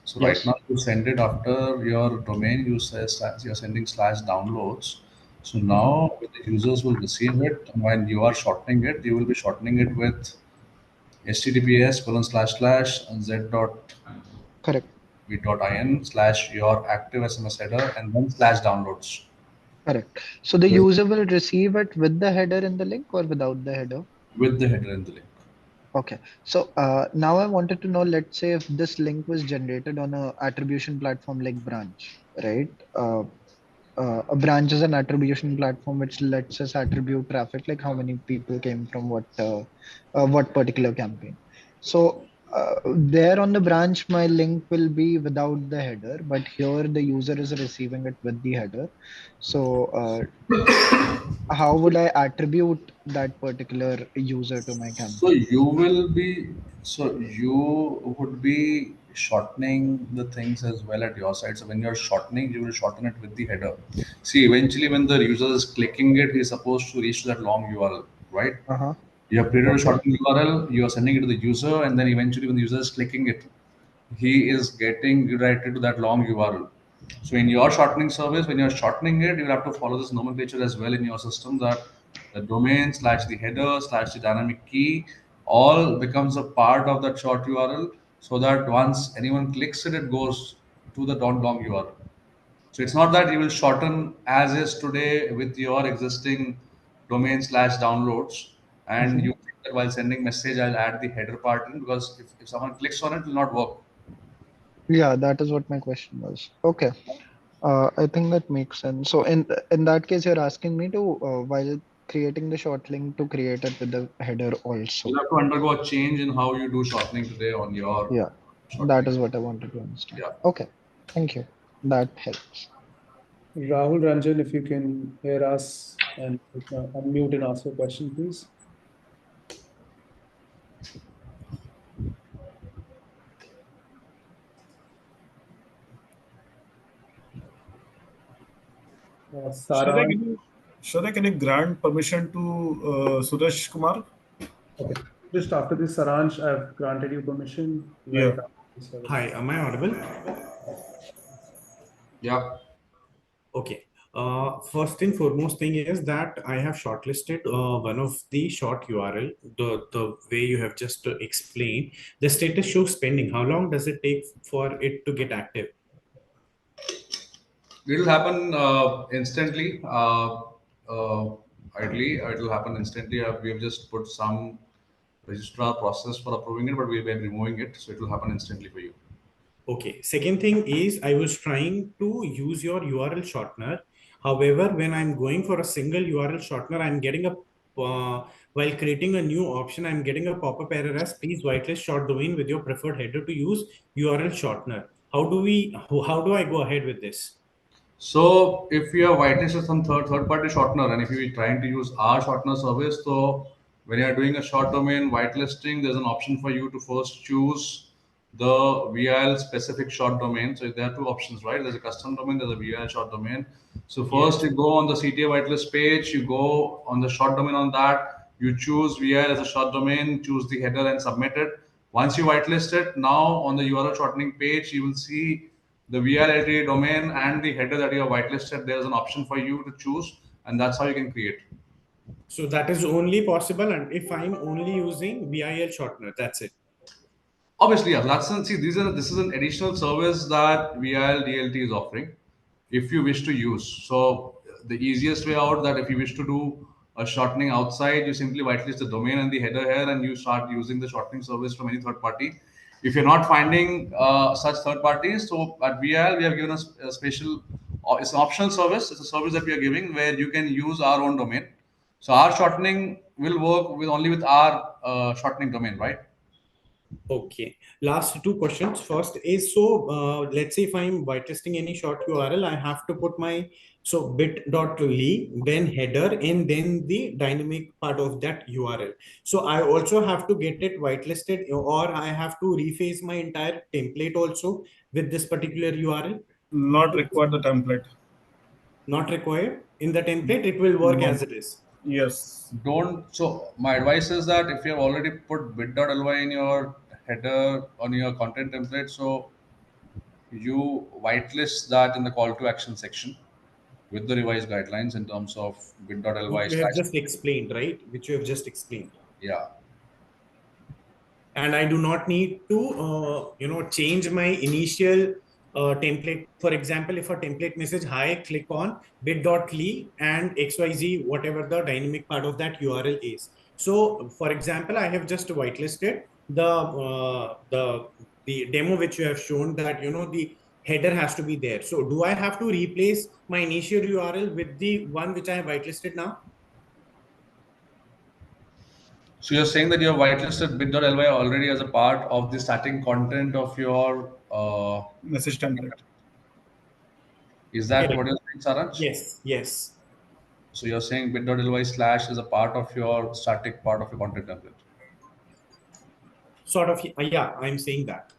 Speaker 3: So
Speaker 12: Yes.
Speaker 3: right now you send it after your domain. You say you're sending /downloads. So now the users will receive it, and when you are shortening it, you will be shortening it with https://
Speaker 12: Correct.
Speaker 3: z.bit.in/your active SMS header and then /downloads
Speaker 12: Correct. So the user will receive it with the header in the link or without the header?
Speaker 3: with the header in the link.
Speaker 12: Okay. So now I wanted to know, let's say if this link was generated on a attribution platform like Branch, right? A branch is an attribution platform which lets us attribute traffic, like how many people came from what particular campaign. So there on the branch, my link will be without the header, but here the user is receiving it with the header. So how would I attribute that particular user to my
Speaker 3: So
Speaker 12: campaign?
Speaker 3: you would be shortening the things as well at your side. So when you're shortening, you will shorten it with the header. See, eventually when the user is clicking it, he's supposed to reach that long URL, right?
Speaker 12: Uh-huh.
Speaker 3: You have created a
Speaker 12: Okay.
Speaker 3: shortened URL, you are sending it to the user, and then eventually when the user is clicking it, he is getting redirected to that long URL. So in your shortening service, when you're shortening it, you'll have to follow this nomenclature as well in your system, that the domain / the header / the dynamic key all becomes a part of that short URL, so that once anyone clicks it, it goes to the long URL. So it's not that you will shorten as is today with your existing domain /downloads, and
Speaker 12: Mhm.
Speaker 3: you think that while sending message, I'll add the header part in, because if someone clicks on it, it will not work.
Speaker 12: Yeah, that is what my question was. Okay. I think that makes sense. So in that case, you're asking me to while creating the short link to create it with the header also.
Speaker 3: You'll have to undergo a change in how you do shortening today on your
Speaker 12: Yeah, that
Speaker 3: shortening.
Speaker 12: is what I wanted to understand.
Speaker 3: Yeah.
Speaker 12: Okay, thank you. That helps.
Speaker 1: Rahul Ranjan, if you can hear us and unmute and ask your question, please.
Speaker 2: Shraddha,
Speaker 1: Saran.
Speaker 2: can you grant permission to Suresh Kumar?
Speaker 1: Okay. Just after this, Saransh, I've granted you permission right
Speaker 2: Yeah.
Speaker 1: after this.
Speaker 13: Hi, am I audible?
Speaker 3: Yeah.
Speaker 13: Okay. First and foremost thing is that I have shortlisted one of the short URL, the way you have just explained. The status shows pending. How long does it take for it to get active?
Speaker 3: It will happen instantly. Ideally, it will happen instantly. We have just put some registrar process for approving it, but we've been removing it, so it will happen instantly for you.
Speaker 13: Okay. Second thing is I was trying to use your URL shortener. However, when I'm going for a single URL shortener, I'm getting a while creating a new option, I'm getting a pop-up error as please whitelist short domain with your preferred header to use URL shortener. How do I go ahead with this?
Speaker 3: So if you are whitelisted some third party shortener, and if you are trying to use our shortener service, so when you are doing a short domain whitelisting, there's an option for you to first choose the VIL specific short domain. So there are two options, right? There's a custom domain, there's a VIL short domain. So first
Speaker 13: Yes.
Speaker 3: you go on the CTA whitelist page, you go on the short domain on that, you choose VIL as a short domain, choose the header and submit it. Once you whitelist it, now on the URL shortening page, you will see the VLLT domain and the header that you have whitelisted. There is an option for you to choose, and that's how you can create.
Speaker 13: So that is only possible, and if I'm only using VIL shortener, that's it.
Speaker 3: Obviously, yeah. This is an additional service that VIL DLT is offering. If you wish to use, so the easiest way out, that if you wish to do a shortening outside, you simply whitelist the domain and the header here, and you start using the shortening service from any third party. If you're not finding such third parties, so at VIL we have given a special. It's an optional service. It's a service that we are giving where you can use our own domain. So our shortening will work with only with our shortening domain, right?
Speaker 13: Okay. Last two questions. First is let's say if I'm whitelisting any short URL, I have to put my bit.ly, then header, and then the dynamic part of that URL. So I also have to get it whitelisted, or I have to rephase my entire template also with this particular URL.
Speaker 2: Not require the template.
Speaker 13: Not required. In the template, it will work
Speaker 2: No.
Speaker 13: as it is.
Speaker 2: Yes.
Speaker 3: Don't. So my advice is that if you have already put bit.ly in your header on your content template, so you whitelist that in the call to action section with the revised guidelines in terms of
Speaker 13: Which
Speaker 3: bit.ly
Speaker 13: you have
Speaker 3: slash.
Speaker 13: just explained, right? Which you have just explained.
Speaker 3: Yeah.
Speaker 13: And I do not need to, change my initial template. For example, if a template message, hi, click on bit.ly and XYZ, whatever the dynamic part of that URL is. So, for example, I have just whitelisted the demo which you have shown that, the header has to be there. So, do I have to replace my initial URL with the one which I have whitelisted now?
Speaker 3: So you're saying that you have whitelisted bit.ly already as a part of the starting content of your
Speaker 2: Message template.
Speaker 3: Is that
Speaker 13: Correct.
Speaker 3: what you're saying, Saransh?
Speaker 13: Yes, yes.
Speaker 3: So you're saying bit.ly slash is a part of your static part of your content template.
Speaker 13: Sort of, yeah, I'm saying that.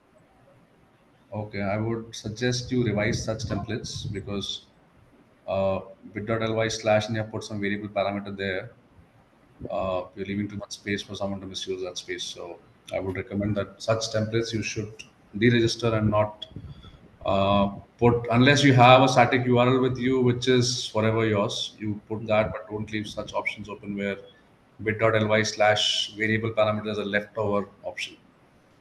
Speaker 3: Okay, I would suggest you revise such templates because bit.ly slash and you have put some variable parameter there. You're leaving too much space for someone to misuse that space. So I would recommend that such templates you should deregister and not put, unless you have a static URL with you, which is forever yours, you put that, but don't leave such options open where bit.ly slash variable parameter is a leftover option.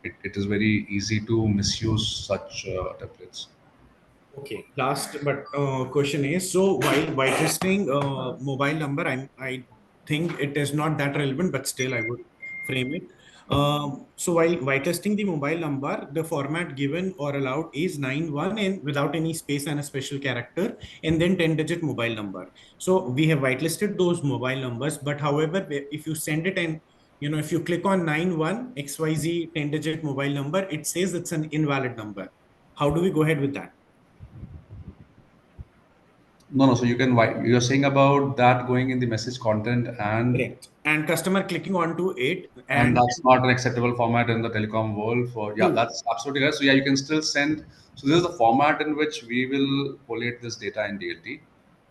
Speaker 3: It is very easy to misuse such templates.
Speaker 13: Okay. Last but question is, so while whitelisting mobile number, I think it is not that relevant, but still I would frame it. So while whitelisting the mobile number, the format given or allowed is 91 and without any space and a special character, and then 10-digit mobile number. So we have whitelisted those mobile numbers, but however, if you send it and if you click on 91 XYZ 10-digit mobile number, it says it's an invalid number. How do we go ahead with that?
Speaker 3: No, no. So you can. You're saying about that going in the message content and
Speaker 13: Correct. And customer clicking onto it,
Speaker 3: and
Speaker 13: and
Speaker 3: that's not an acceptable format in the telecom world. For yeah,
Speaker 13: true.
Speaker 3: that's absolutely right. So yeah, you can still send. So this is the format in which we will collate this data in DLT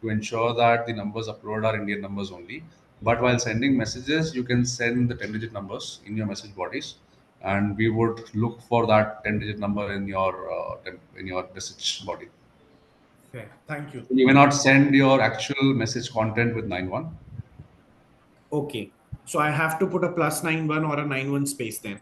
Speaker 3: to ensure that the numbers uploaded are Indian numbers only. But while sending messages, you can send the 10-digit numbers in your message bodies, and we would look for that 10-digit number in your message body.
Speaker 13: Fair. Thank you.
Speaker 3: You may not send your actual message content with 91.
Speaker 13: Okay. So I have to put a +91 or a 91 space then.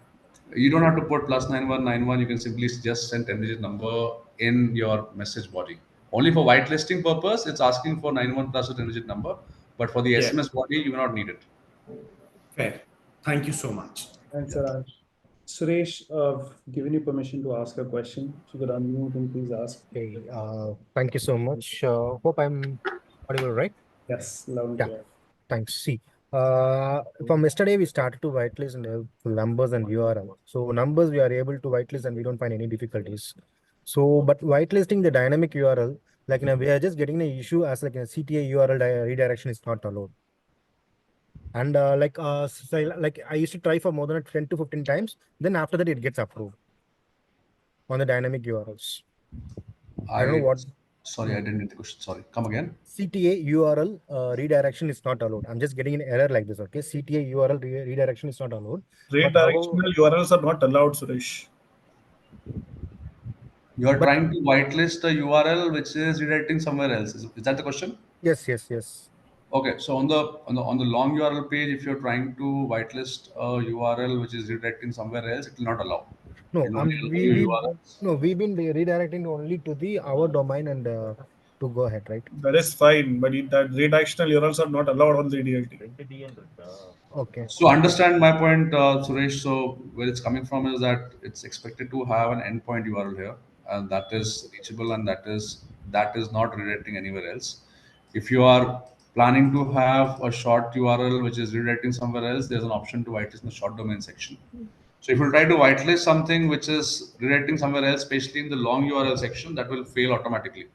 Speaker 3: You don't have to put +9191. You can simply just send 10-digit number in your message body. Only for whitelisting purpose, it's asking for 91 plus a 10-digit number. But for the
Speaker 13: Yeah.
Speaker 3: SMS body, you may not need it.
Speaker 13: Fair. Thank you so much.
Speaker 1: Thanks, Saransh. Suresh, given you permission to ask a question. So you could unmute and please ask.
Speaker 14: Hey, thank you so much. Hope I'm audible, right?
Speaker 1: Yes, loud and
Speaker 14: Yeah,
Speaker 1: clear.
Speaker 14: thanks. See, from yesterday we started to whitelist and numbers and URL. So numbers we are able to whitelist and we don't find any difficulties. So, but whitelisting the dynamic URL, like we are just getting an issue as like a CTA URL redirection is not allowed. And like I used to try for more than 10 to 15 times. Then after that, it gets approved on the dynamic URLs. I don't know what.
Speaker 3: Sorry, I didn't get the question. Sorry, come again.
Speaker 14: CTA URL redirection is not allowed. I'm just getting an error like this. Okay, CTA URL redirection is not allowed.
Speaker 2: Redirectional URLs are not allowed, Suresh.
Speaker 3: You are trying to whitelist a URL which is redirecting somewhere else. Is that the question?
Speaker 14: Yes, yes, yes.
Speaker 3: Okay, so on the long URL page, if you're trying to whitelist a URL which is redirecting somewhere else, it will not allow.
Speaker 14: No,
Speaker 3: It will only allow you URLs.
Speaker 14: no, we've been redirecting only to the our domain and to go ahead, right?
Speaker 2: That is fine, but that redirectional URLs are not allowed on the DLT.
Speaker 14: Okay.
Speaker 3: So understand my point, Suresh. So where it's coming from is that it's expected to have an endpoint URL here, and that is reachable, and that is not redirecting anywhere else. If you are planning to have a short URL which is redirecting somewhere else, there's an option to whitelist in the short domain section. So if you try to whitelist something which is redirecting somewhere else, especially in the long URL section, that will fail automatically.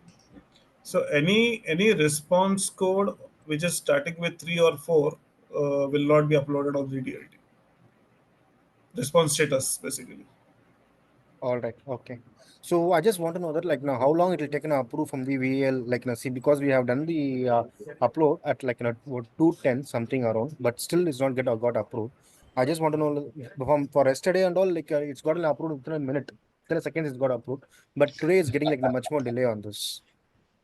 Speaker 2: So any response code which is starting with 3 or 4 will not be uploaded on the DLT. Response status basically.
Speaker 14: All right. Okay. So I just want to know that like now how long it will take an approve from the VL like now see because we have done the upload at like 210 something around but still it's not got approved. I just want to know for yesterday and all, like it's gotten approved within a minute, within a second it's got approved. But today it's getting like much more delay on this.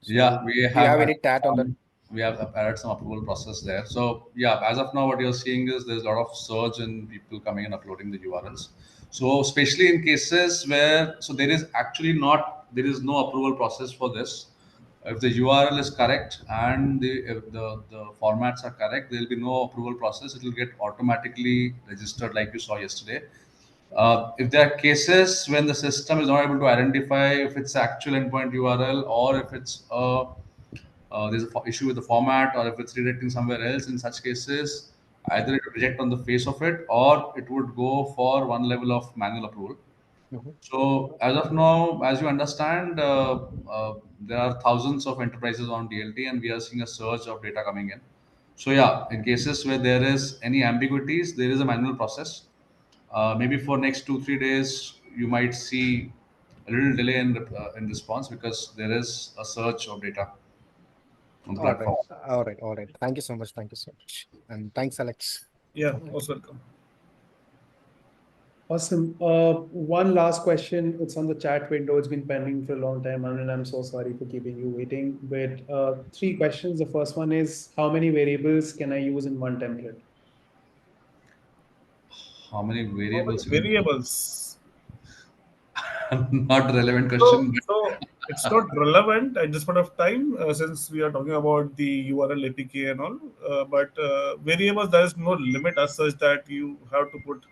Speaker 14: So
Speaker 3: Yeah,
Speaker 14: do you have any tat on that?
Speaker 3: we have added some approval process there. So yeah, as of now, what you're seeing is there's a lot of surge in people coming and uploading the URLs. So especially in cases where there is no approval process for this. If the URL is correct and if the formats are correct, there will be no approval process. It will get automatically registered like you saw yesterday. If there are cases when the system is not able to identify if it's actual endpoint URL or if it's there's a issue with the format or if it's redirecting somewhere else, in such cases, either it would reject on the face of it or it would go for one level of manual approval. So as of now, as you understand, there are thousands of enterprises on DLT and we are seeing a surge of data coming in. So yeah, in cases where there is any ambiguities, there is a manual process. Maybe for next 2-3 days, you might see a little delay in response because there is a surge of data on the
Speaker 14: All right,
Speaker 3: platform.
Speaker 14: all right. Thank you so much. Thank you so much. And thanks, Alex.
Speaker 2: Yeah, most welcome.
Speaker 1: Awesome. One last question. It's on the chat window. It's been pending for a long time, and I'm so sorry for keeping you waiting. But 3 questions. The first one is, how many variables can I use in one template?
Speaker 3: How many variables?
Speaker 2: Variables.
Speaker 3: Not relevant question.
Speaker 2: So it's not relevant at this point of time since we are talking about the URL APK and all. But variables, there is no limit as such that you have to put.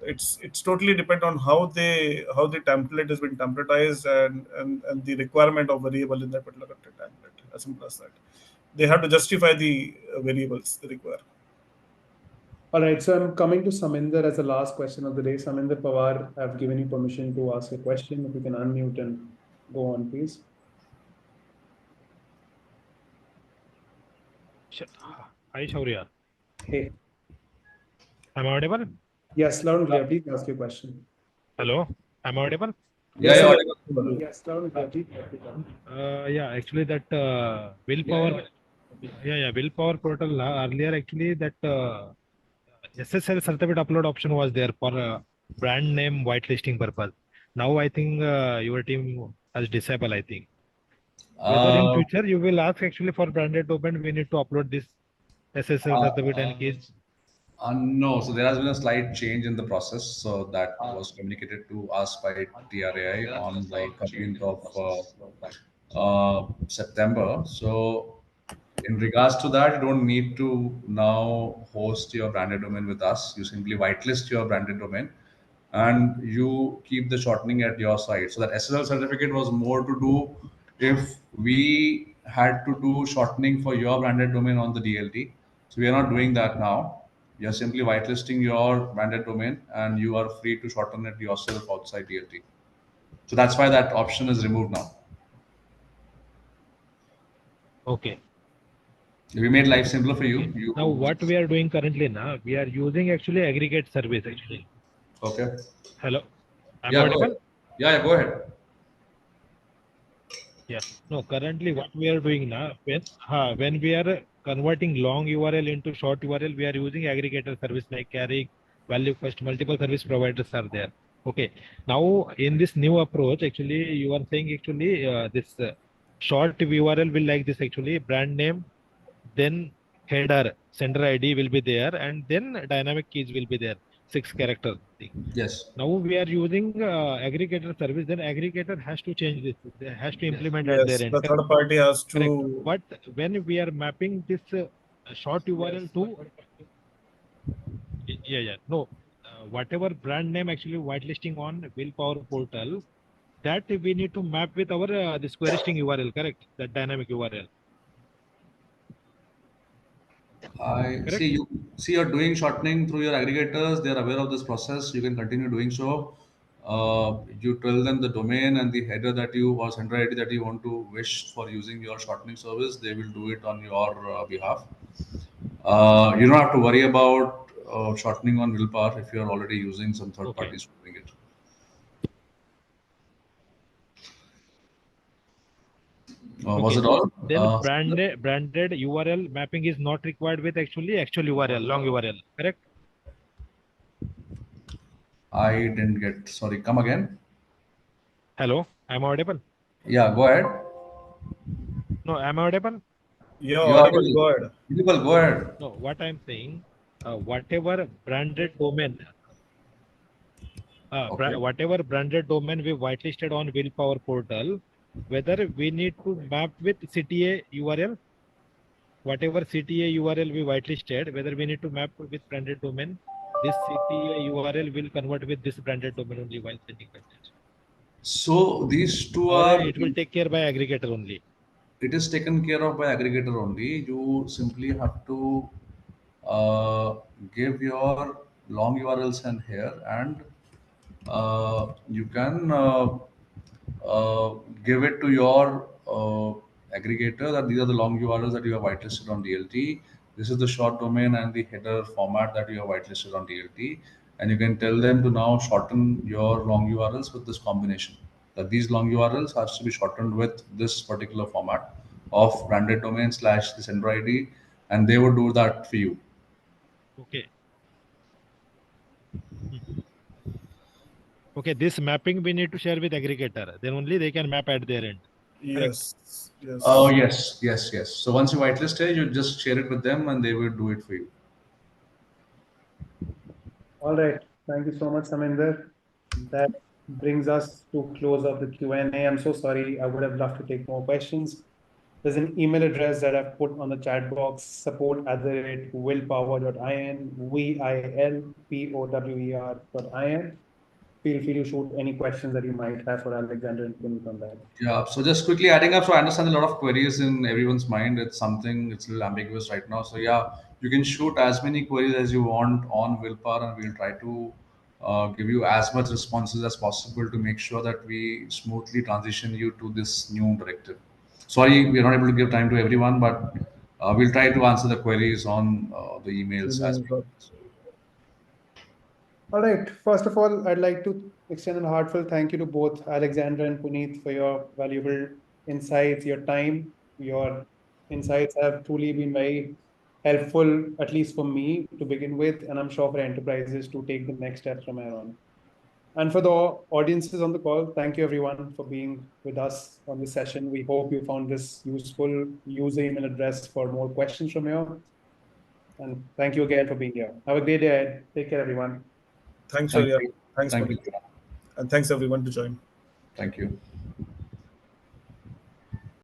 Speaker 2: It's totally depend on how the template has been templatized and the requirement of variable in that particular template. As simple as that. They have to justify the variables they require.
Speaker 1: All right, so I'm coming to Saminder as the last question of the day. Saminder Pawar, I've given you permission to ask a question. If you can unmute and go on, please.
Speaker 15: Hi, Shaurya.
Speaker 1: Hey.
Speaker 15: Am I audible?
Speaker 1: Yes, loud and clear. Please ask your question.
Speaker 15: Hello, am I audible?
Speaker 1: Yes,
Speaker 3: Yeah,
Speaker 1: audible. Yes, loud and clear. Please ask your question.
Speaker 15: Yeah, actually that willpower, willpower portal earlier actually that SSL certificate upload option was there for brand name whitelisting purpose. Now I think your team has disabled. I think whether in future you will ask actually for branded domain we need to upload this SSL certificate and keys.
Speaker 3: No, so there has been a slight change in the process. So that was communicated to us by TRAI on the 13th of September. So in regards to that, you don't need to now host your branded domain with us. You simply whitelist your branded domain and you keep the shortening at your side. So that SSL certificate was more to do if we had to do shortening for your branded domain on the DLT. So we are not doing that now. You're simply whitelisting your branded domain and you are free to shorten it yourself outside DLT. So that's why that option is removed now.
Speaker 15: Okay.
Speaker 3: We made life simpler for you.
Speaker 15: Okay. Now what we are doing currently now, we are using actually aggregate service actually.
Speaker 3: Okay.
Speaker 15: Hello. Am
Speaker 3: Yeah,
Speaker 15: I
Speaker 3: go
Speaker 15: audible?
Speaker 3: ahead. Yeah, go ahead.
Speaker 15: Yeah. No, currently what we are doing now, when we are converting long URL into short URL, we are using aggregator service like Carry, Value First, multiple service providers are there. Okay. Now in this new approach, actually you are saying actually this short URL will like this actually brand name, then header, sender ID will be there, and then dynamic keys will be there, 6 character thing.
Speaker 3: Yes.
Speaker 15: Now we are using aggregator service, then aggregator has to change this. They has to implement at
Speaker 2: Yes,
Speaker 15: their end.
Speaker 2: the third party has
Speaker 15: Correct.
Speaker 2: to.
Speaker 15: But when we are mapping this short URL to, no, whatever brand name actually whitelisting on Willpower portal, that we need to map with our this query string URL, correct? That dynamic URL.
Speaker 3: I see you're doing shortening through your aggregators. They're aware of this process. You can continue doing so. You tell them the domain and the header that you or sender ID that you want to wish for using your shortening service. They will do it on your behalf. You don't have to worry about shortening on Willpower if you're already using some third parties doing it. Was it all?
Speaker 15: Then branded URL mapping is not required with actual URL, long URL, correct?
Speaker 3: I didn't get. Sorry, come again.
Speaker 15: Hello, am I audible?
Speaker 3: Yeah, go ahead.
Speaker 15: No, am I audible?
Speaker 2: Yeah,
Speaker 3: You are
Speaker 2: audible.
Speaker 3: audible.
Speaker 2: Go ahead.
Speaker 3: Audible, go ahead.
Speaker 15: No, what I'm saying, whatever branded domain,
Speaker 3: Okay.
Speaker 15: whatever branded domain we whitelisted on Willpower portal, whether we need to map with CTA URL, whatever CTA URL we whitelisted, whether we need to map with branded domain, this CTA URL will convert with this branded domain only while sending message.
Speaker 3: So these two
Speaker 15: Or
Speaker 3: are.
Speaker 15: it will take care by aggregator only.
Speaker 3: It is taken care of by aggregator only. You simply have to give your long URLs in here, and you can uh, give it to your aggregator that these are the long URLs that you have whitelisted on DLT. This is the short domain and the header format that you have whitelisted on DLT. And you can tell them to now shorten your long URLs with this combination. That these long URLs has to be shortened with this particular format of branded domain slash the sender ID, and they would do that for you.
Speaker 15: Okay. Okay, this mapping we need to share with aggregator. Then only they can map at their end. Correct.
Speaker 2: Yes. Yes.
Speaker 3: Oh, yes, yes, yes. So once you whitelist it, you just share it with them and they will do it for you.
Speaker 1: All right. Thank you so much, Saminder. That brings us to close of the Q&A. I'm so sorry. I would have loved to take more questions. There's an email address that I've put on the chat box, support@willpower.in, WILPOWER.in. Feel free to shoot any questions that you might have for Alexander and Puneet on that.
Speaker 3: Yeah, so just quickly adding up, so I understand a lot of queries in everyone's mind. It's something, it's a little ambiguous right now. So yeah, you can shoot as many queries as you want on Willpower, and we'll try to give you as much responses as possible to make sure that we smoothly transition you to this new directive. Sorry, we're not able to give time to everyone, but we'll try to answer the queries on the emails as well.
Speaker 1: All right. First of all, I'd like to extend a heartfelt thank you to both Alexander and Puneet for your valuable insights, your time. Your insights have truly been very helpful, at least for me to begin with, and I'm sure for enterprises to take the next steps from here on. And for the audiences on the call, thank you everyone for being with us on this session. We hope you found this useful. Use the email address for more questions from here. And thank you again for being here. Have a great day ahead. Take care, everyone.
Speaker 2: Thanks,
Speaker 3: Thank
Speaker 2: Shaurya.
Speaker 3: you.
Speaker 2: Thanks,
Speaker 3: Thank
Speaker 2: Puneet.
Speaker 3: you.
Speaker 2: And thanks everyone to join.
Speaker 3: Thank you.